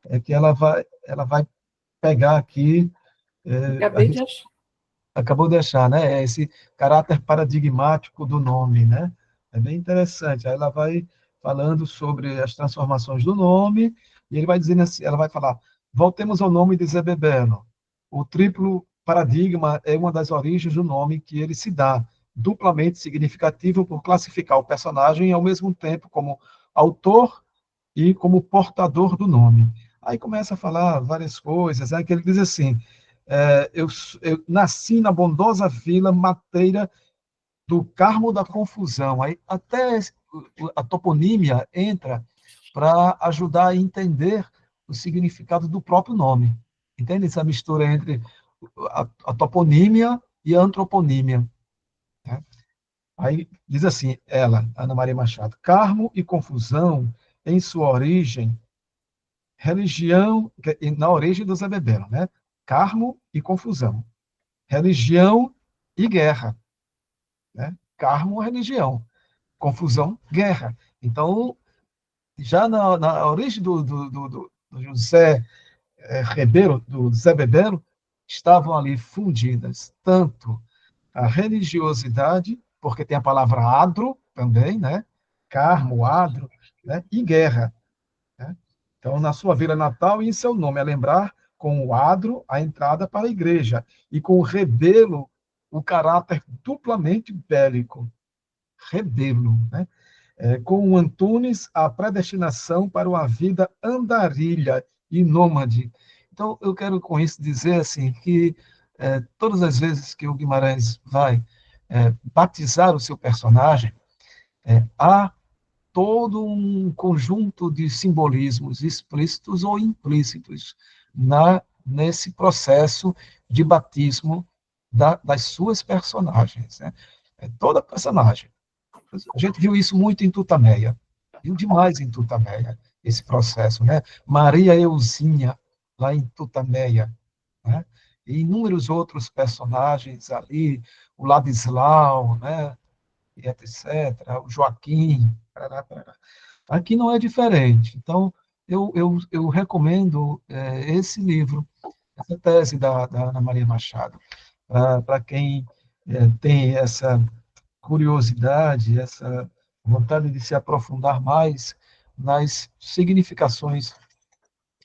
É que ela vai pegar aqui,
Acabei de achar.
acabou de achar, né? Esse caráter paradigmático do nome, né? É bem interessante. Aí ela vai falando sobre as transformações do nome, e ele vai dizendo assim, ela vai falar: voltemos ao nome de Zé Bebelo. O triplo paradigma é uma das origens do nome que ele se dá, duplamente significativo por classificar o personagem ao mesmo tempo como autor e como portador do nome. Aí começa a falar várias coisas, né, que ele diz assim: eu nasci na bondosa vila mateira do Carmo da Confusão. Aí até a toponímia entra para ajudar a entender o significado do próprio nome. Entende essa mistura entre a toponímia e a antroponímia, né? Aí diz assim, ela, Ana Maria Machado: Carmo e confusão, em sua origem, religião, na origem do Zé Bebelo, né? Carmo e confusão, religião e guerra, né? Carmo, religião, confusão, guerra. Então, já na origem do José Rebelo, do Zé Bebelo, estavam ali fundidas tanto a religiosidade, porque tem a palavra adro também, né? Carmo, adro, né? E guerra, né? Então, na sua vila natal e em seu nome, a lembrar com o adro a entrada para a igreja, e com o rebelo o caráter duplamente bélico. Rebelo, né? Com o Antunes, a predestinação para uma vida andarilha e nômade. Então, eu quero com isso dizer assim que todas as vezes que o Guimarães vai batizar o seu personagem, há todo um conjunto de simbolismos explícitos ou implícitos nesse processo de batismo das suas personagens, né? Toda personagem. A gente viu isso muito em Tutameia, viu demais em Tutameia, esse processo, né? Maria Euzinha, lá em Tutameia, né? E inúmeros outros personagens ali, o Ladislau, né? E etc., o Joaquim, parará, parará. Aqui não é diferente. Então, eu recomendo esse livro, essa tese da Ana Maria Machado, para quem tem essa curiosidade, essa vontade de se aprofundar mais nas significações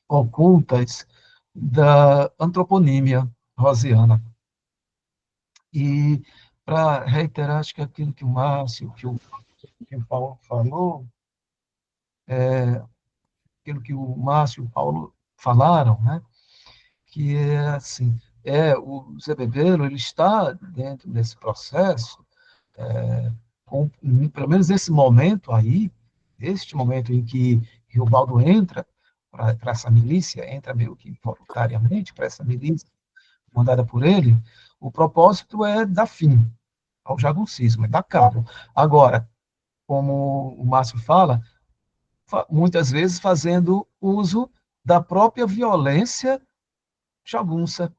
ocultas da antroponímia rosiana. E, para reiterar, acho que aquilo que o Márcio, que o Paulo falou, aquilo que o Márcio e o Paulo falaram, né? Que é assim, o Zé Bebelo, ele está dentro desse processo, com, pelo menos nesse momento aí, este momento em que Riobaldo entra para essa milícia, entra meio que voluntariamente para essa milícia, mandada por ele, o propósito é dar fim ao jagunçismo, é dar cabo. Agora, como o Márcio fala, muitas vezes fazendo uso da própria violência jagunça,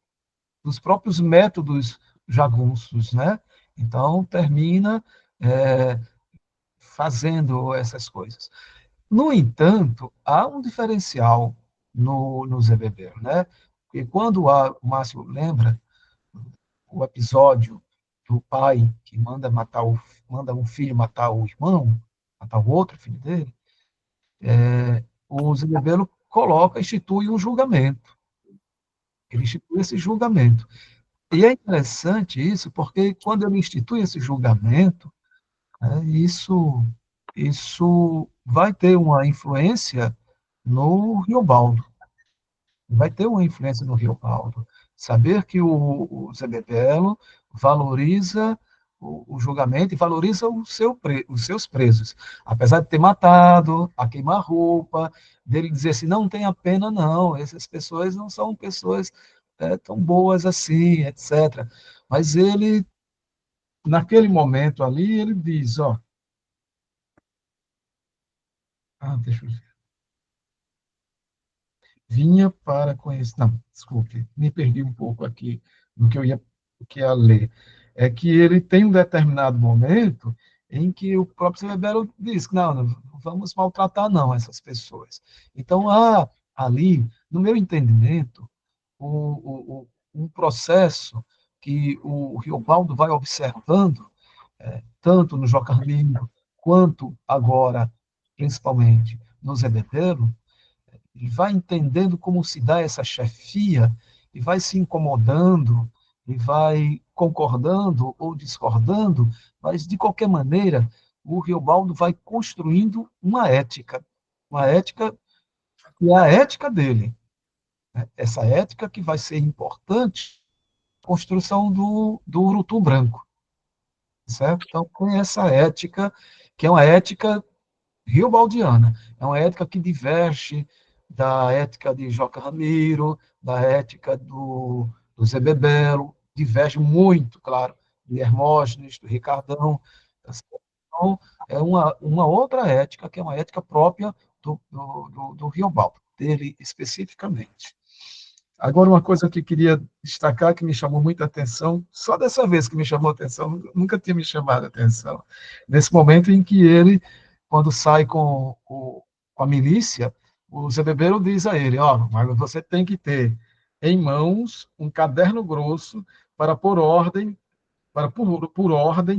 dos próprios métodos jagunços, né? Então, termina fazendo essas coisas. No entanto, há um diferencial no Zé Beber, né? Porque quando o Márcio lembra o episódio do pai que manda um filho matar o irmão, matar o outro filho dele, o Zé Bebelo institui um julgamento. Ele institui esse julgamento. E é interessante isso, porque quando ele institui esse julgamento, né, isso vai ter uma influência no Riobaldo. Vai ter uma influência no Riobaldo. Saber que o Zé Bebelo valoriza o julgamento e valoriza os seus presos. Apesar de ter matado, a queimar-roupa, dele dizer assim, não tem a pena, não, essas pessoas não são pessoas tão boas assim, etc. Mas ele, naquele momento ali, ele diz, deixa eu ver. Vinha para conhecer. Não, desculpe, me perdi um pouco aqui no que eu ia ler. É que ele tem um determinado momento em que o próprio Severo diz que não vamos maltratar não essas pessoas. Então, há ali, no meu entendimento, um processo que o Riobaldo vai observando, tanto no Joca Ramiro, quanto agora, principalmente, no Zé Bedelo, ele vai entendendo como se dá essa chefia e vai se incomodando e vai concordando ou discordando, mas, de qualquer maneira, o Riobaldo vai construindo uma ética que é a ética dele. Essa ética que vai ser importante na construção do Urutu Branco. Certo? Então, tem essa ética, que é uma ética riobaldiana, é uma ética que diverge da ética de Joca Ramiro, da ética do Zé Bebelo, diverge muito, claro, de Hermógenes, do Ricardão. Então, é uma outra ética, que é uma ética própria do Riobaldo, dele especificamente. Agora, uma coisa que eu queria destacar, que me chamou muita atenção, só dessa vez que me chamou a atenção, nunca tinha me chamado a atenção, nesse momento em que ele, quando sai com a milícia, o Zé Bebeiro diz a ele, mas você tem que ter em mãos um caderno grosso para por ordem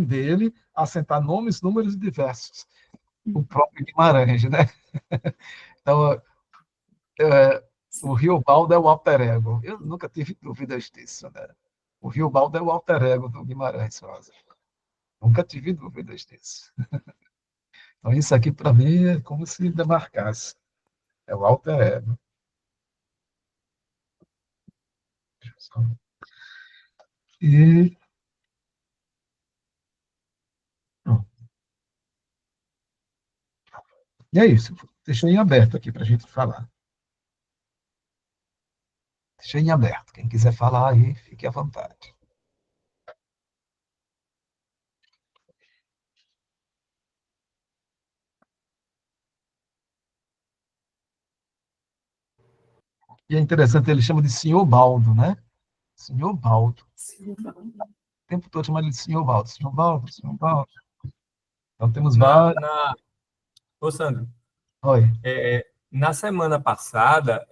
dele, assentar nomes, números e diversos. O próprio Guimarães, né? Então, o Riobaldo é o alter ego. Eu nunca tive dúvidas disso, né? O Riobaldo é o alter ego do Guimarães Rosa. Nunca tive dúvidas disso. Então, isso aqui, para mim, é como se demarcasse. É o alter ego. E... E é isso. Deixei em aberto aqui para a gente falar. Deixei em aberto. Quem quiser falar aí, fique à vontade. E é interessante, ele chama de Senhor Baldo, né? Senhor Baldo. O tempo todo chama ele de Senhor Baldo. Senhor Baldo, Senhor Baldo. Então temos vários...
Ô, Sandro.
Oi.
Na semana passada,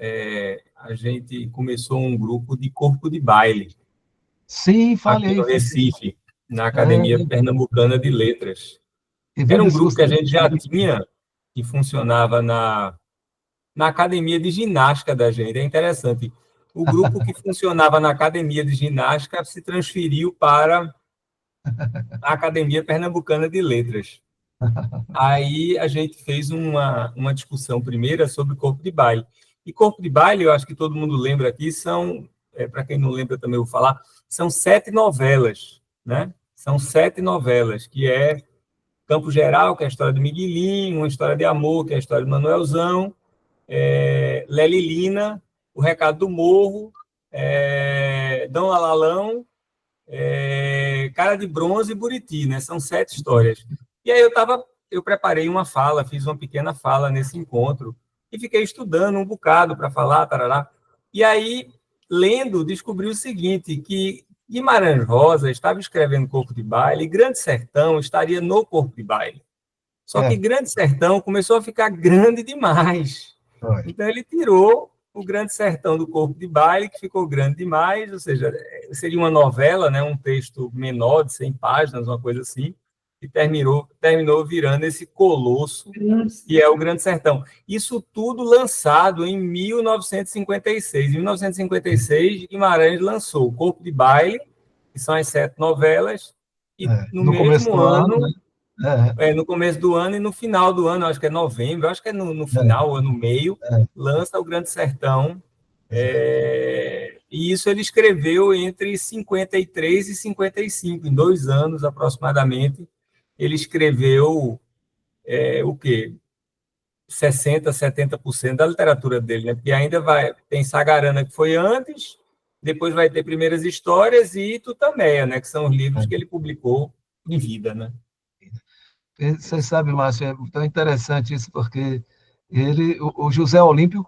a gente começou um grupo de corpo de baile.
Sim, falei.
Aqui no Recife, na Academia Pernambucana de Letras. Era um grupo que a gente já tinha que funcionava na academia de ginástica da gente. É interessante. O grupo que funcionava na academia de ginástica se transferiu para a Academia Pernambucana de Letras. Aí a gente fez uma discussão primeira sobre corpo de baile. E corpo de baile, eu acho que todo mundo lembra aqui, para quem não lembra também eu vou falar, são 7 novelas, né? São 7 novelas, que é Campo Geral, que é a história do Miguelinho, Uma História de Amor, que é a história do Manuelzão, Lelilina, O Recado do Morro, Dom Alalão, Cara de Bronze e Buriti, né? São 7 histórias. E aí eu preparei uma fala, fiz uma pequena fala nesse encontro e fiquei estudando um bocado para falar, tarará. E aí, lendo, descobri o seguinte, que Guimarães Rosa estava escrevendo Corpo de Baile e Grande Sertão estaria no Corpo de Baile. Só que Grande Sertão começou a ficar grande demais. Então, ele tirou o Grande Sertão do Corpo de Baile, que ficou grande demais, ou seja, seria uma novela, né, um texto menor, de 100 páginas, uma coisa assim, e terminou virando esse colosso, que é o Grande Sertão. Isso tudo lançado em 1956. Em 1956, Guimarães lançou o Corpo de Baile, que são as 7 novelas, e no mesmo ano, né? No começo do ano e no final do ano, acho que é novembro, acho que é no final ou no meio, lança o Grande Sertão. E isso ele escreveu entre 53 e 55, em 2 anos aproximadamente. Ele escreveu o quê? 60%, 70% da literatura dele, né? Porque ainda tem Sagarana, que foi antes, depois vai ter Primeiras Histórias e Tutameia, né? Que são os livros que ele publicou em vida, né?
Você sabe, Márcio, é tão interessante isso, porque o José Olímpio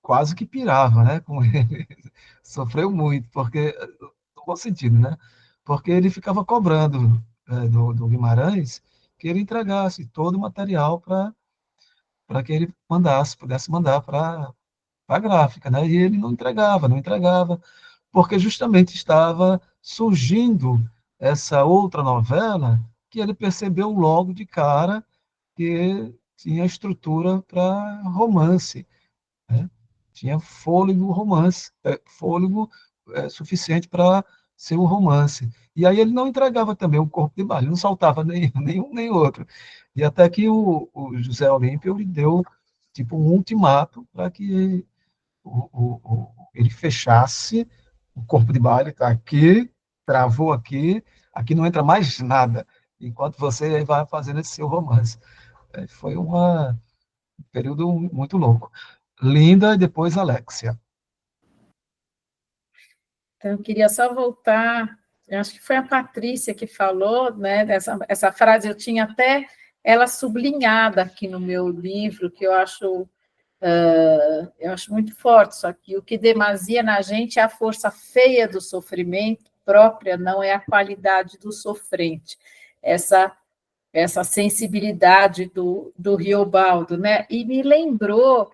quase que pirava, né, com ele. Sofreu muito, porque, no bom sentido, né? Porque ele ficava cobrando do Guimarães que ele entregasse todo o material para que ele pudesse mandar para a gráfica, né? E ele não entregava, porque justamente estava surgindo essa outra novela que ele percebeu logo de cara que tinha estrutura para romance, né? Tinha fôlego suficiente para ser um romance. E aí ele não entregava também o Corpo de Baile, não saltava nenhum nem outro. E até que o José Olímpio lhe deu tipo um ultimato para que ele fechasse o Corpo de Baile, está aqui, travou aqui não entra mais nada, enquanto você vai fazendo esse seu romance. Foi um período muito louco. Linda e depois Alexia.
Então, eu queria só voltar, eu acho que foi a Patrícia que falou, né, essa frase, eu tinha até ela sublinhada aqui no meu livro, que eu acho muito forte, só que o que demasia na gente é a força feia do sofrimento própria, não é a qualidade do sofrente, essa sensibilidade do Riobaldo, né? E me lembrou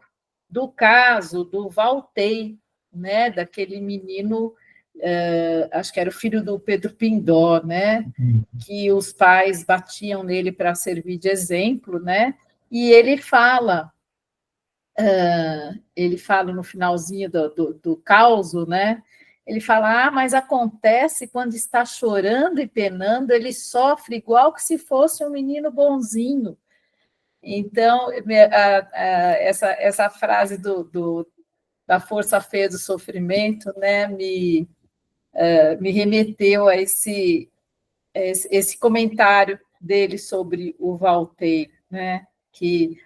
do caso do Valtei, né? Daquele menino, acho que era o filho do Pedro Pindó, né? Que os pais batiam nele para servir de exemplo, né? E ele fala no finalzinho do causo, né? Ele fala, mas acontece quando está chorando e penando, ele sofre igual que se fosse um menino bonzinho. Então, essa frase da força feia do sofrimento, né, me remeteu a esse comentário dele sobre o Valtei, né, que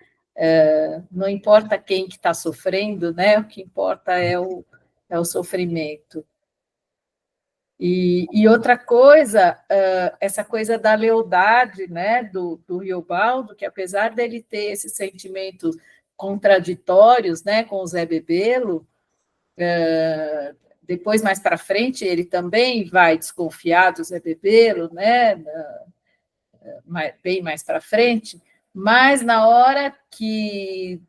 não importa quem que está sofrendo, né, o que importa é o sofrimento. E outra coisa, essa coisa da lealdade, né, do Riobaldo, que apesar dele ter esses sentimentos contraditórios, né, com o Zé Bebelo, depois, mais para frente, ele também vai desconfiar do Zé Bebelo, né, bem mais para frente, mas na hora que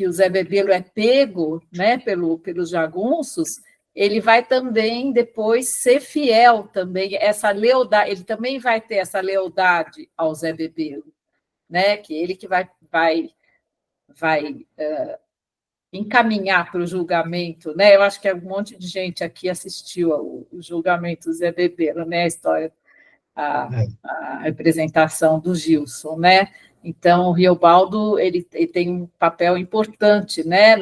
o Zé Bebelo é pego, né, pelos jagunços, ele vai também depois ser fiel também, essa lealdade, ele também vai ter essa lealdade ao Zé Bebelo,
né? Que ele que vai encaminhar para o julgamento, né? Eu acho que um monte de gente aqui assistiu ao julgamento do Zé Bebeiro, né? A história, a representação do Gilson, né? Então, o Riobaldo ele tem um papel importante, né?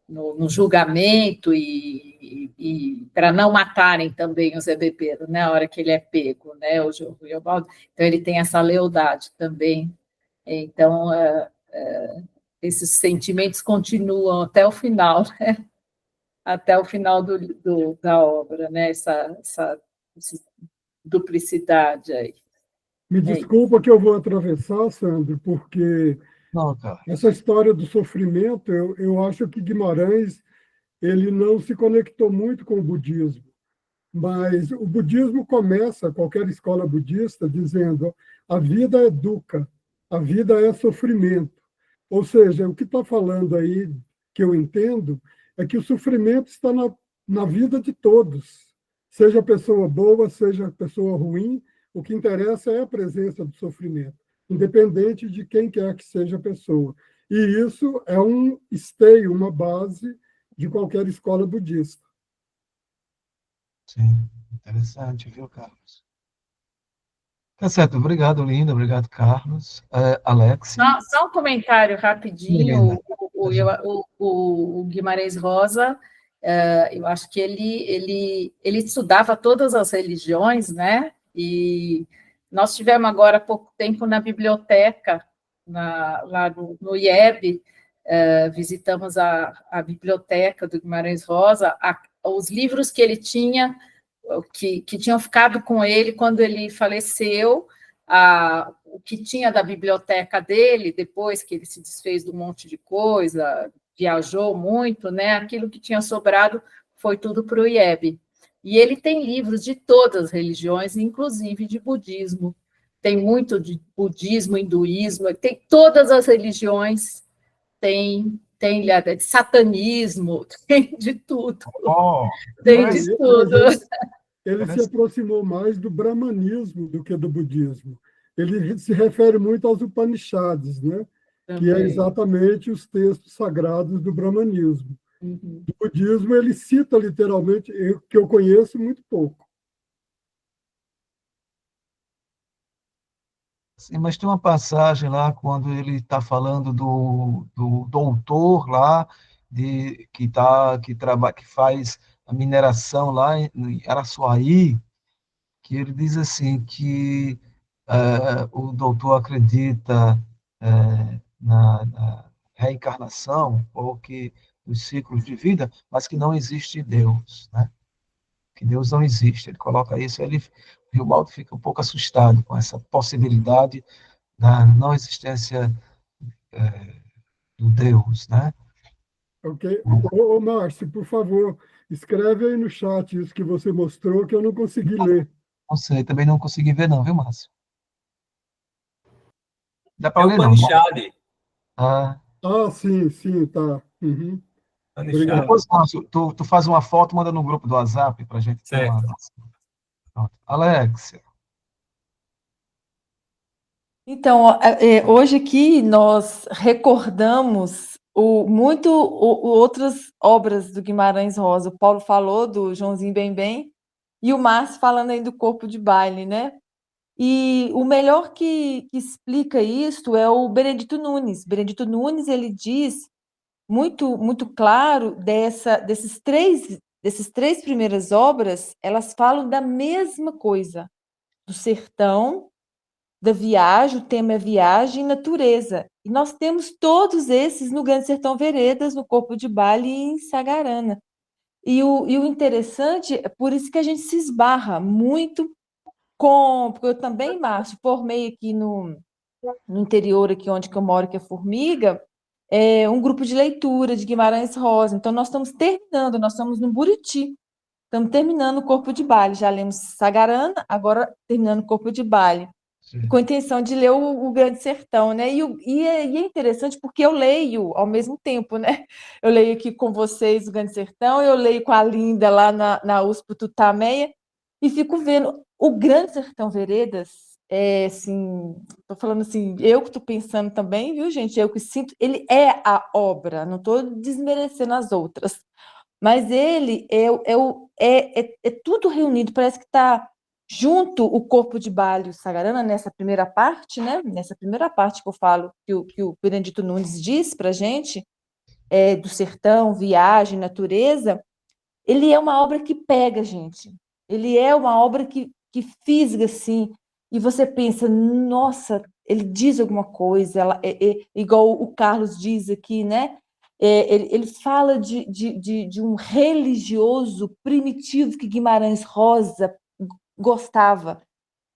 No julgamento e para não matarem também o Zé Bebeiro, né? A hora que ele é pego, né? O Riobaldo. Então, ele tem essa lealdade também. Então, esses sentimentos continuam até o final, né? Até o final da obra, né? Essa duplicidade aí.
Me desculpa que eu vou atravessar, Sandro, porque essa história do sofrimento, eu acho que Guimarães ele não se conectou muito com o budismo, mas o budismo começa, qualquer escola budista, dizendo a vida é dukkha, a vida é sofrimento. Ou seja, o que está falando aí, que eu entendo, é que o sofrimento está na vida de todos, seja pessoa boa, seja pessoa ruim, o que interessa é a presença do sofrimento, independente de quem quer que seja a pessoa. E isso é um esteio, uma base de qualquer escola budista.
Sim, interessante, viu, Carlos? Tá certo, obrigado, Linda, obrigado, Carlos. Alex?
Só um comentário rapidinho, o Guimarães Rosa, eu acho que ele estudava todas as religiões, né? E nós tivemos agora há pouco tempo na biblioteca, lá no IEB, visitamos a biblioteca do Guimarães Rosa, os livros que ele tinha, que tinham ficado com ele quando ele faleceu, o que tinha da biblioteca dele, depois que ele se desfez de um monte de coisa, viajou muito, né? Aquilo que tinha sobrado foi tudo para o IEB. E ele tem livros de todas as religiões, inclusive de budismo. Tem muito de budismo, hinduísmo, tem todas as religiões, tem de satanismo, tem de tudo. Tem de tudo.
Ele se aproximou mais do brahmanismo do que do budismo. Ele se refere muito aos Upanishads, né? Que é exatamente os textos sagrados do brahmanismo. Do budismo, ele cita literalmente, que eu conheço muito pouco.
Sim, mas tem uma passagem lá, quando ele está falando do doutor lá, que faz a mineração lá em Araçuaí, que ele diz assim, que o doutor acredita na reencarnação, ou que os ciclos de vida, mas que não existe Deus, né? Que Deus não existe. Ele coloca isso, o Riobaldo fica um pouco assustado com essa possibilidade da não existência do Deus, né?
Ok. Ô, Márcio, por favor, escreve aí no chat isso que você mostrou, que eu não consegui ler.
Não sei, também não consegui ver não, viu, Márcio? Dá para
É o
ler não.
Upanishad.
Sim, tá. Uhum.
Obrigado.
Depois, Márcio, tu faz uma foto, manda no grupo do WhatsApp para a gente ter uma... Pronto. Alexia.
Então, hoje aqui nós recordamos outras obras do Guimarães Rosa. O Paulo falou do Joãozinho Bem, e o Márcio falando aí do Corpo de Baile, né? E o melhor que explica isso é o Benedito Nunes. Benedito Nunes, ele diz muito, muito claro desses três primeiras obras, elas falam da mesma coisa, do sertão, da viagem, o tema é viagem e natureza. E nós temos todos esses no Grande Sertão Veredas, no Corpo de Baile e em Sagarana. E o interessante é por isso que a gente se esbarra muito porque eu também, Márcio, formei aqui no interior, aqui onde que eu moro, que é Formiga, um grupo de leitura de Guimarães Rosa. Então, nós estamos no Buriti, estamos terminando o Corpo de Baile. Já lemos Sagarana, agora terminando o Corpo de Baile. Com a intenção de ler o Grande Sertão, né? E é interessante porque eu leio ao mesmo tempo, né? Eu leio aqui com vocês o Grande Sertão, eu leio com a Linda lá na USP Tutameia, e fico vendo o Grande Sertão Veredas, assim, estou falando assim, eu que estou pensando também, viu, gente? Eu que sinto, ele é a obra, não estou desmerecendo as outras, mas ele é tudo reunido, parece que está junto o corpo de Bálio Sagarana nessa primeira parte, né? Nessa primeira parte que eu falo, que o Benedito Nunes diz para a gente, do sertão, viagem, natureza, ele é uma obra que pega, gente. Ele é uma obra que fisga, assim, e você pensa, nossa, ele diz alguma coisa, igual o Carlos diz aqui, né? Ele fala de um religioso primitivo que Guimarães Rosa gostava,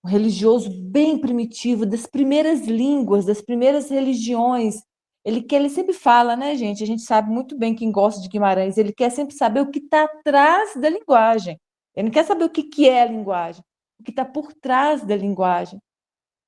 um religioso bem primitivo, das primeiras línguas, das primeiras religiões. Ele sempre fala, né, gente? A gente sabe muito bem quem gosta de Guimarães, ele quer sempre saber o que está atrás da linguagem. Ele não quer saber o que é a linguagem, o que está por trás da linguagem.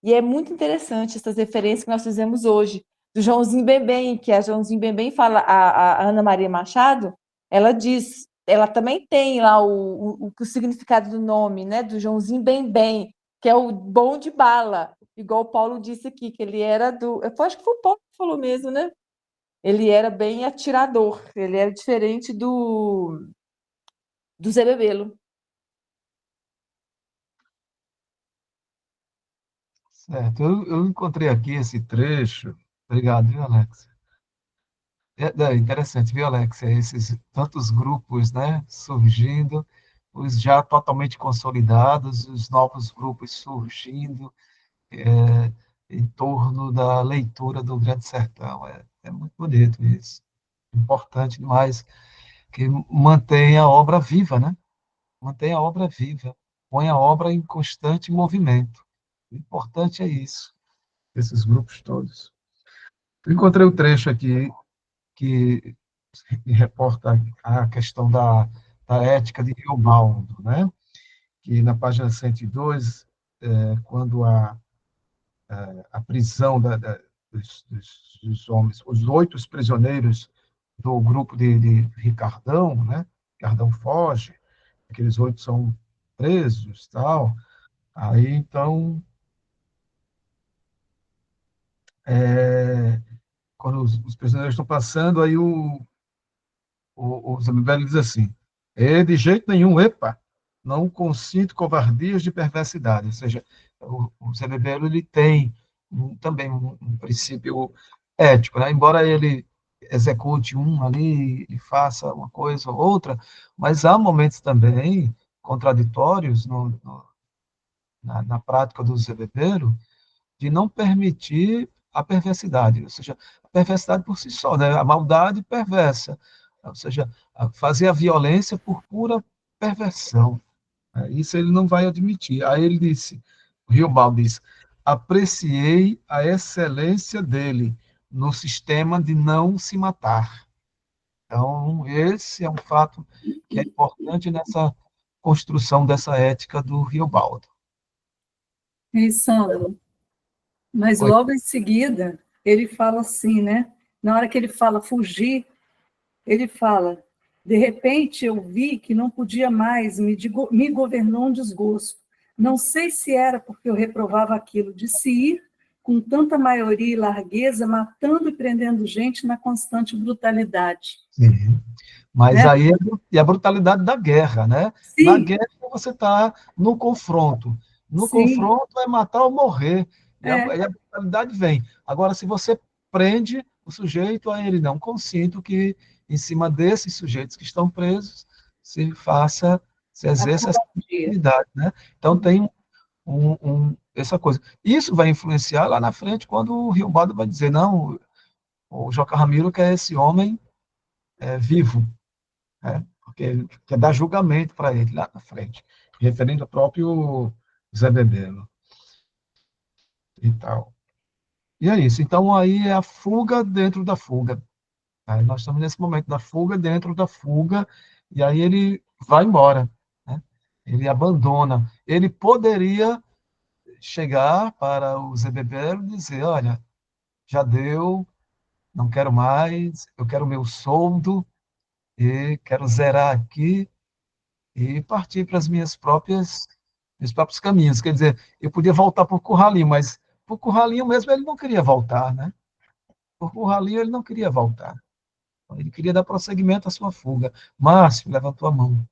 E é muito interessante essas referências que nós fizemos hoje, do Joãozinho Bembem, que a Joãozinho Bembem fala, a Ana Maria Machado, ela diz, ela também tem lá o significado do nome, né, do Joãozinho Bembem, que é o bom de bala, igual o Paulo disse aqui, que ele era eu acho que foi o Paulo que falou mesmo, né? Ele era bem atirador, ele era diferente do Zé Bebelo.
Certo, eu encontrei aqui esse trecho. Obrigado, viu, Alex? É interessante, viu, Alex? Esses tantos grupos, né, surgindo, os já totalmente consolidados, os novos grupos surgindo em torno da leitura do Grande Sertão. É muito bonito isso. Importante demais que mantenha a obra viva, né? Mantenha a obra viva, põe a obra em constante movimento. O importante é isso, esses grupos todos. Eu encontrei o trecho aqui que reporta a questão da ética de Riobaldo, né? Que na página 102, quando a prisão dos homens, os 8 prisioneiros do grupo de Ricardão, né? Ricardão foge, aqueles 8 são presos, tal. Aí, então, quando os prisioneiros estão passando, aí o Zambelli diz assim, de jeito nenhum, epa, não consinto covardias de perversidade. Ou seja, o Zambelli, ele tem também um princípio ético, né? Embora ele execute um ali e faça uma coisa ou outra, mas há momentos também contraditórios na prática do Zambelli, de não permitir a perversidade, ou seja, a perversidade por si só, né? A maldade perversa, ou seja, fazer a violência por pura perversão. Né? Isso ele não vai admitir. Aí ele disse, o Riobaldo disse, apreciei a excelência dele no sistema de não se matar. Então, esse é um fato que é importante nessa construção dessa ética do Riobaldo.
E Sandro, mas
Oi.
logo em seguida, ele fala assim, né? Na hora que ele fala fugir, ele fala, de repente eu vi que não podia mais, me governou um desgosto. Não sei se era porque eu reprovava aquilo de se ir com tanta maioria e largueza, matando e prendendo gente na constante brutalidade.
Sim. Mas
Né?
aí é a brutalidade da guerra, né?
Sim.
Na guerra você está no confronto. No
Sim.
confronto é matar ou morrer. E
É.
a brutalidade vem. Agora, se você prende o sujeito, aí ele não consinto que, em cima desses sujeitos que estão presos, se exerça essa atividade, né? Então, tem essa coisa. Isso vai influenciar lá na frente, quando o Riobaldo vai dizer, não, o Joca Ramiro quer esse homem vivo, porque ele quer dar julgamento para ele lá na frente, referente ao próprio Zé Bebelo e tal. E é isso. Então, aí é a fuga dentro da fuga. Aí nós estamos nesse momento da fuga dentro da fuga, e aí ele vai embora, né? Ele abandona. Ele poderia chegar para o Zé Bebelo e dizer, olha, já deu, não quero mais, eu quero o meu soldo, e quero zerar aqui, e partir para as minhas próprias nos próprios caminhos. Quer dizer, eu podia voltar para o Curralinho, mas para o Curralinho mesmo ele não queria voltar, né? Para o Curralinho ele não queria voltar. Ele queria dar prosseguimento à sua fuga. Márcio, levantou a mão.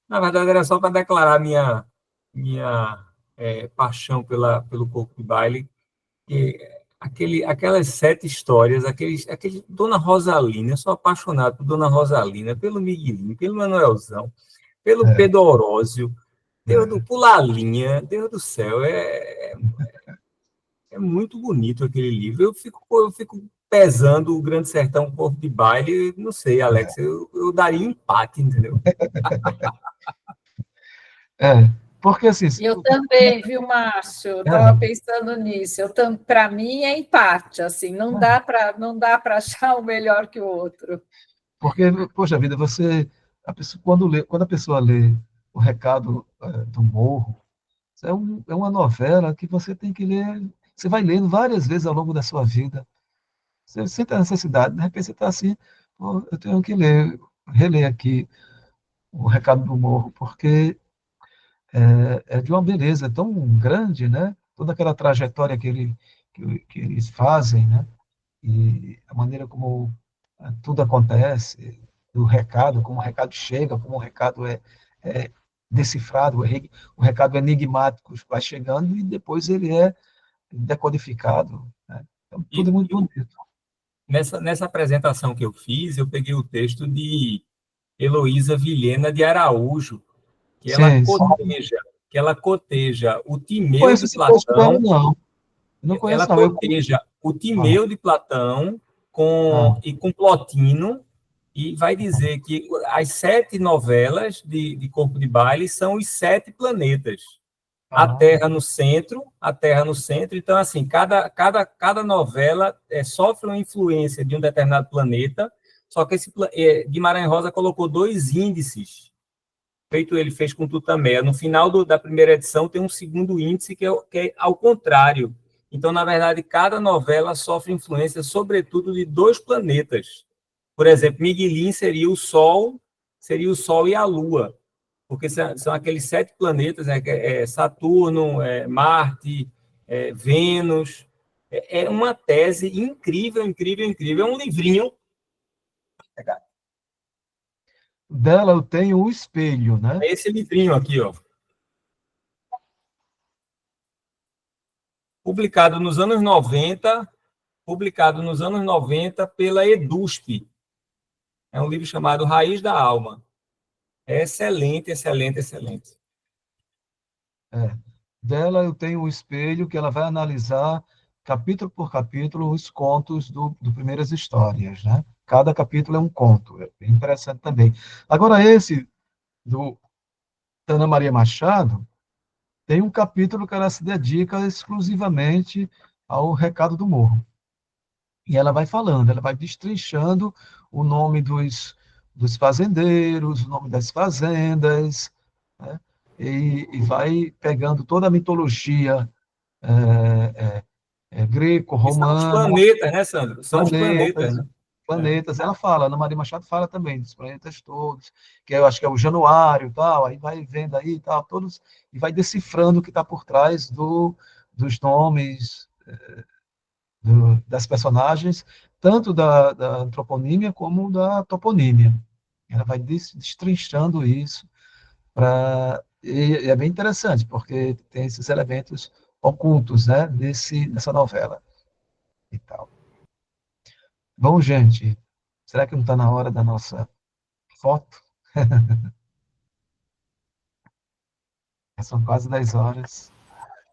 Na verdade, era só para declarar minha paixão pelo corpo de baile. E aquelas 7 histórias, Dona Rosalina, eu sou apaixonado por Dona Rosalina, pelo Miguelinho, pelo Manuelzão, pelo Pedro Orósio, por Lalinha, Deus do céu, é muito bonito aquele livro. Eu fico pesando o Grande Sertão Corpo de Baile, não sei, Alex, eu daria empate, entendeu?
Porque assim...
Eu também, viu, Márcio? Eu estava pensando nisso. Para mim é empate, assim, não dá para achar um melhor que o outro.
Porque, poxa vida, quando a pessoa lê O Recado do Morro, é uma novela que você tem que ler, você vai lendo várias vezes ao longo da sua vida. Você sente a necessidade, de repente você está assim, pô, eu tenho que reler aqui O Recado do Morro, porque é de uma beleza tão grande, né? Toda aquela trajetória que eles fazem, né? E a maneira como tudo acontece, o recado, como o recado chega, como o recado é decifrado, o recado enigmático vai chegando e depois ele é decodificado, né? Então, tudo é muito bonito.
Nessa apresentação que eu fiz, eu peguei o texto de Heloísa Vilhena de Araújo, que ela coteja o Timeu de Platão.
Não conheço,
ela coteja o Timeu de Platão com Plotino, e vai dizer que as 7 novelas de Corpo de Baile são os 7 planetas. A Terra no centro. Então, assim, cada novela sofre uma influência de um determinado planeta, só que Guimarães Rosa colocou 2 índices, ele fez com Tutameia. No final da primeira edição tem um segundo índice que é ao contrário. Então, na verdade, cada novela sofre influência, sobretudo, de 2 planetas. Por exemplo, Miguelin seria o Sol e a Lua, porque são aqueles 7 planetas, né, Saturno, Marte, Vênus. É uma tese incrível, incrível, incrível. É um livrinho.
Dela eu tenho O Espelho, né?
É esse livrinho aqui, ó. Publicado nos anos 90 pela EDUSP. É um livro chamado Raiz da Alma. É excelente, excelente, excelente.
Dela eu tenho O Espelho, que ela vai analisar capítulo por capítulo os contos do Primeiras Histórias, né? Cada capítulo é um conto, é bem interessante também. Agora, esse da Ana Maria Machado, tem um capítulo que ela se dedica exclusivamente ao Recado do Morro. E ela vai falando, ela vai destrinchando o nome dos fazendeiros, o nome das fazendas, né? E vai pegando toda a mitologia greco-romana.
São os planetas, né, Sandro? São os planetas, né?
Planetas, ela fala, Ana Maria Machado fala também dos planetas todos, que eu acho que é o Januário e tal, aí vai vendo aí e tal, todos, e vai decifrando o que está por trás dos nomes das personagens, tanto da antroponímia como da toponímia. Ela vai destrinchando isso, e é bem interessante, porque tem esses elementos ocultos, né, dessa novela e tal. Bom, gente, será que não está na hora da nossa foto? São quase 10 horas.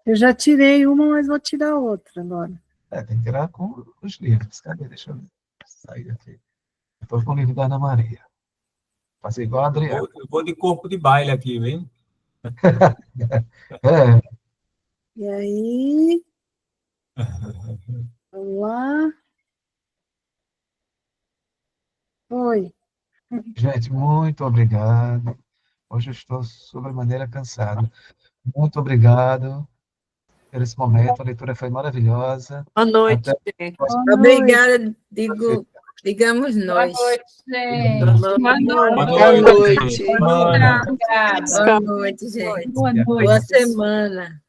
Eu já tirei uma, mas vou tirar outra agora.
Tem que tirar com os livros. Cadê? Deixa eu sair aqui. Estou com o livro da Ana Maria. Fazer igual a Adriana.
Eu vou de Corpo de Baile aqui, vem?
E aí? Vamos lá. Oi.
Gente, muito obrigado. Hoje eu estou sobremaneira cansado. Muito obrigado por esse momento. A leitura foi maravilhosa.
Boa noite,
Até
gente.
Boa
Obrigada,
noite.
digo Ligamos nós.
Boa noite, gente.
Boa noite.
Boa noite.
Obrigada.
Boa noite, gente.
Boa noite.
Boa semana.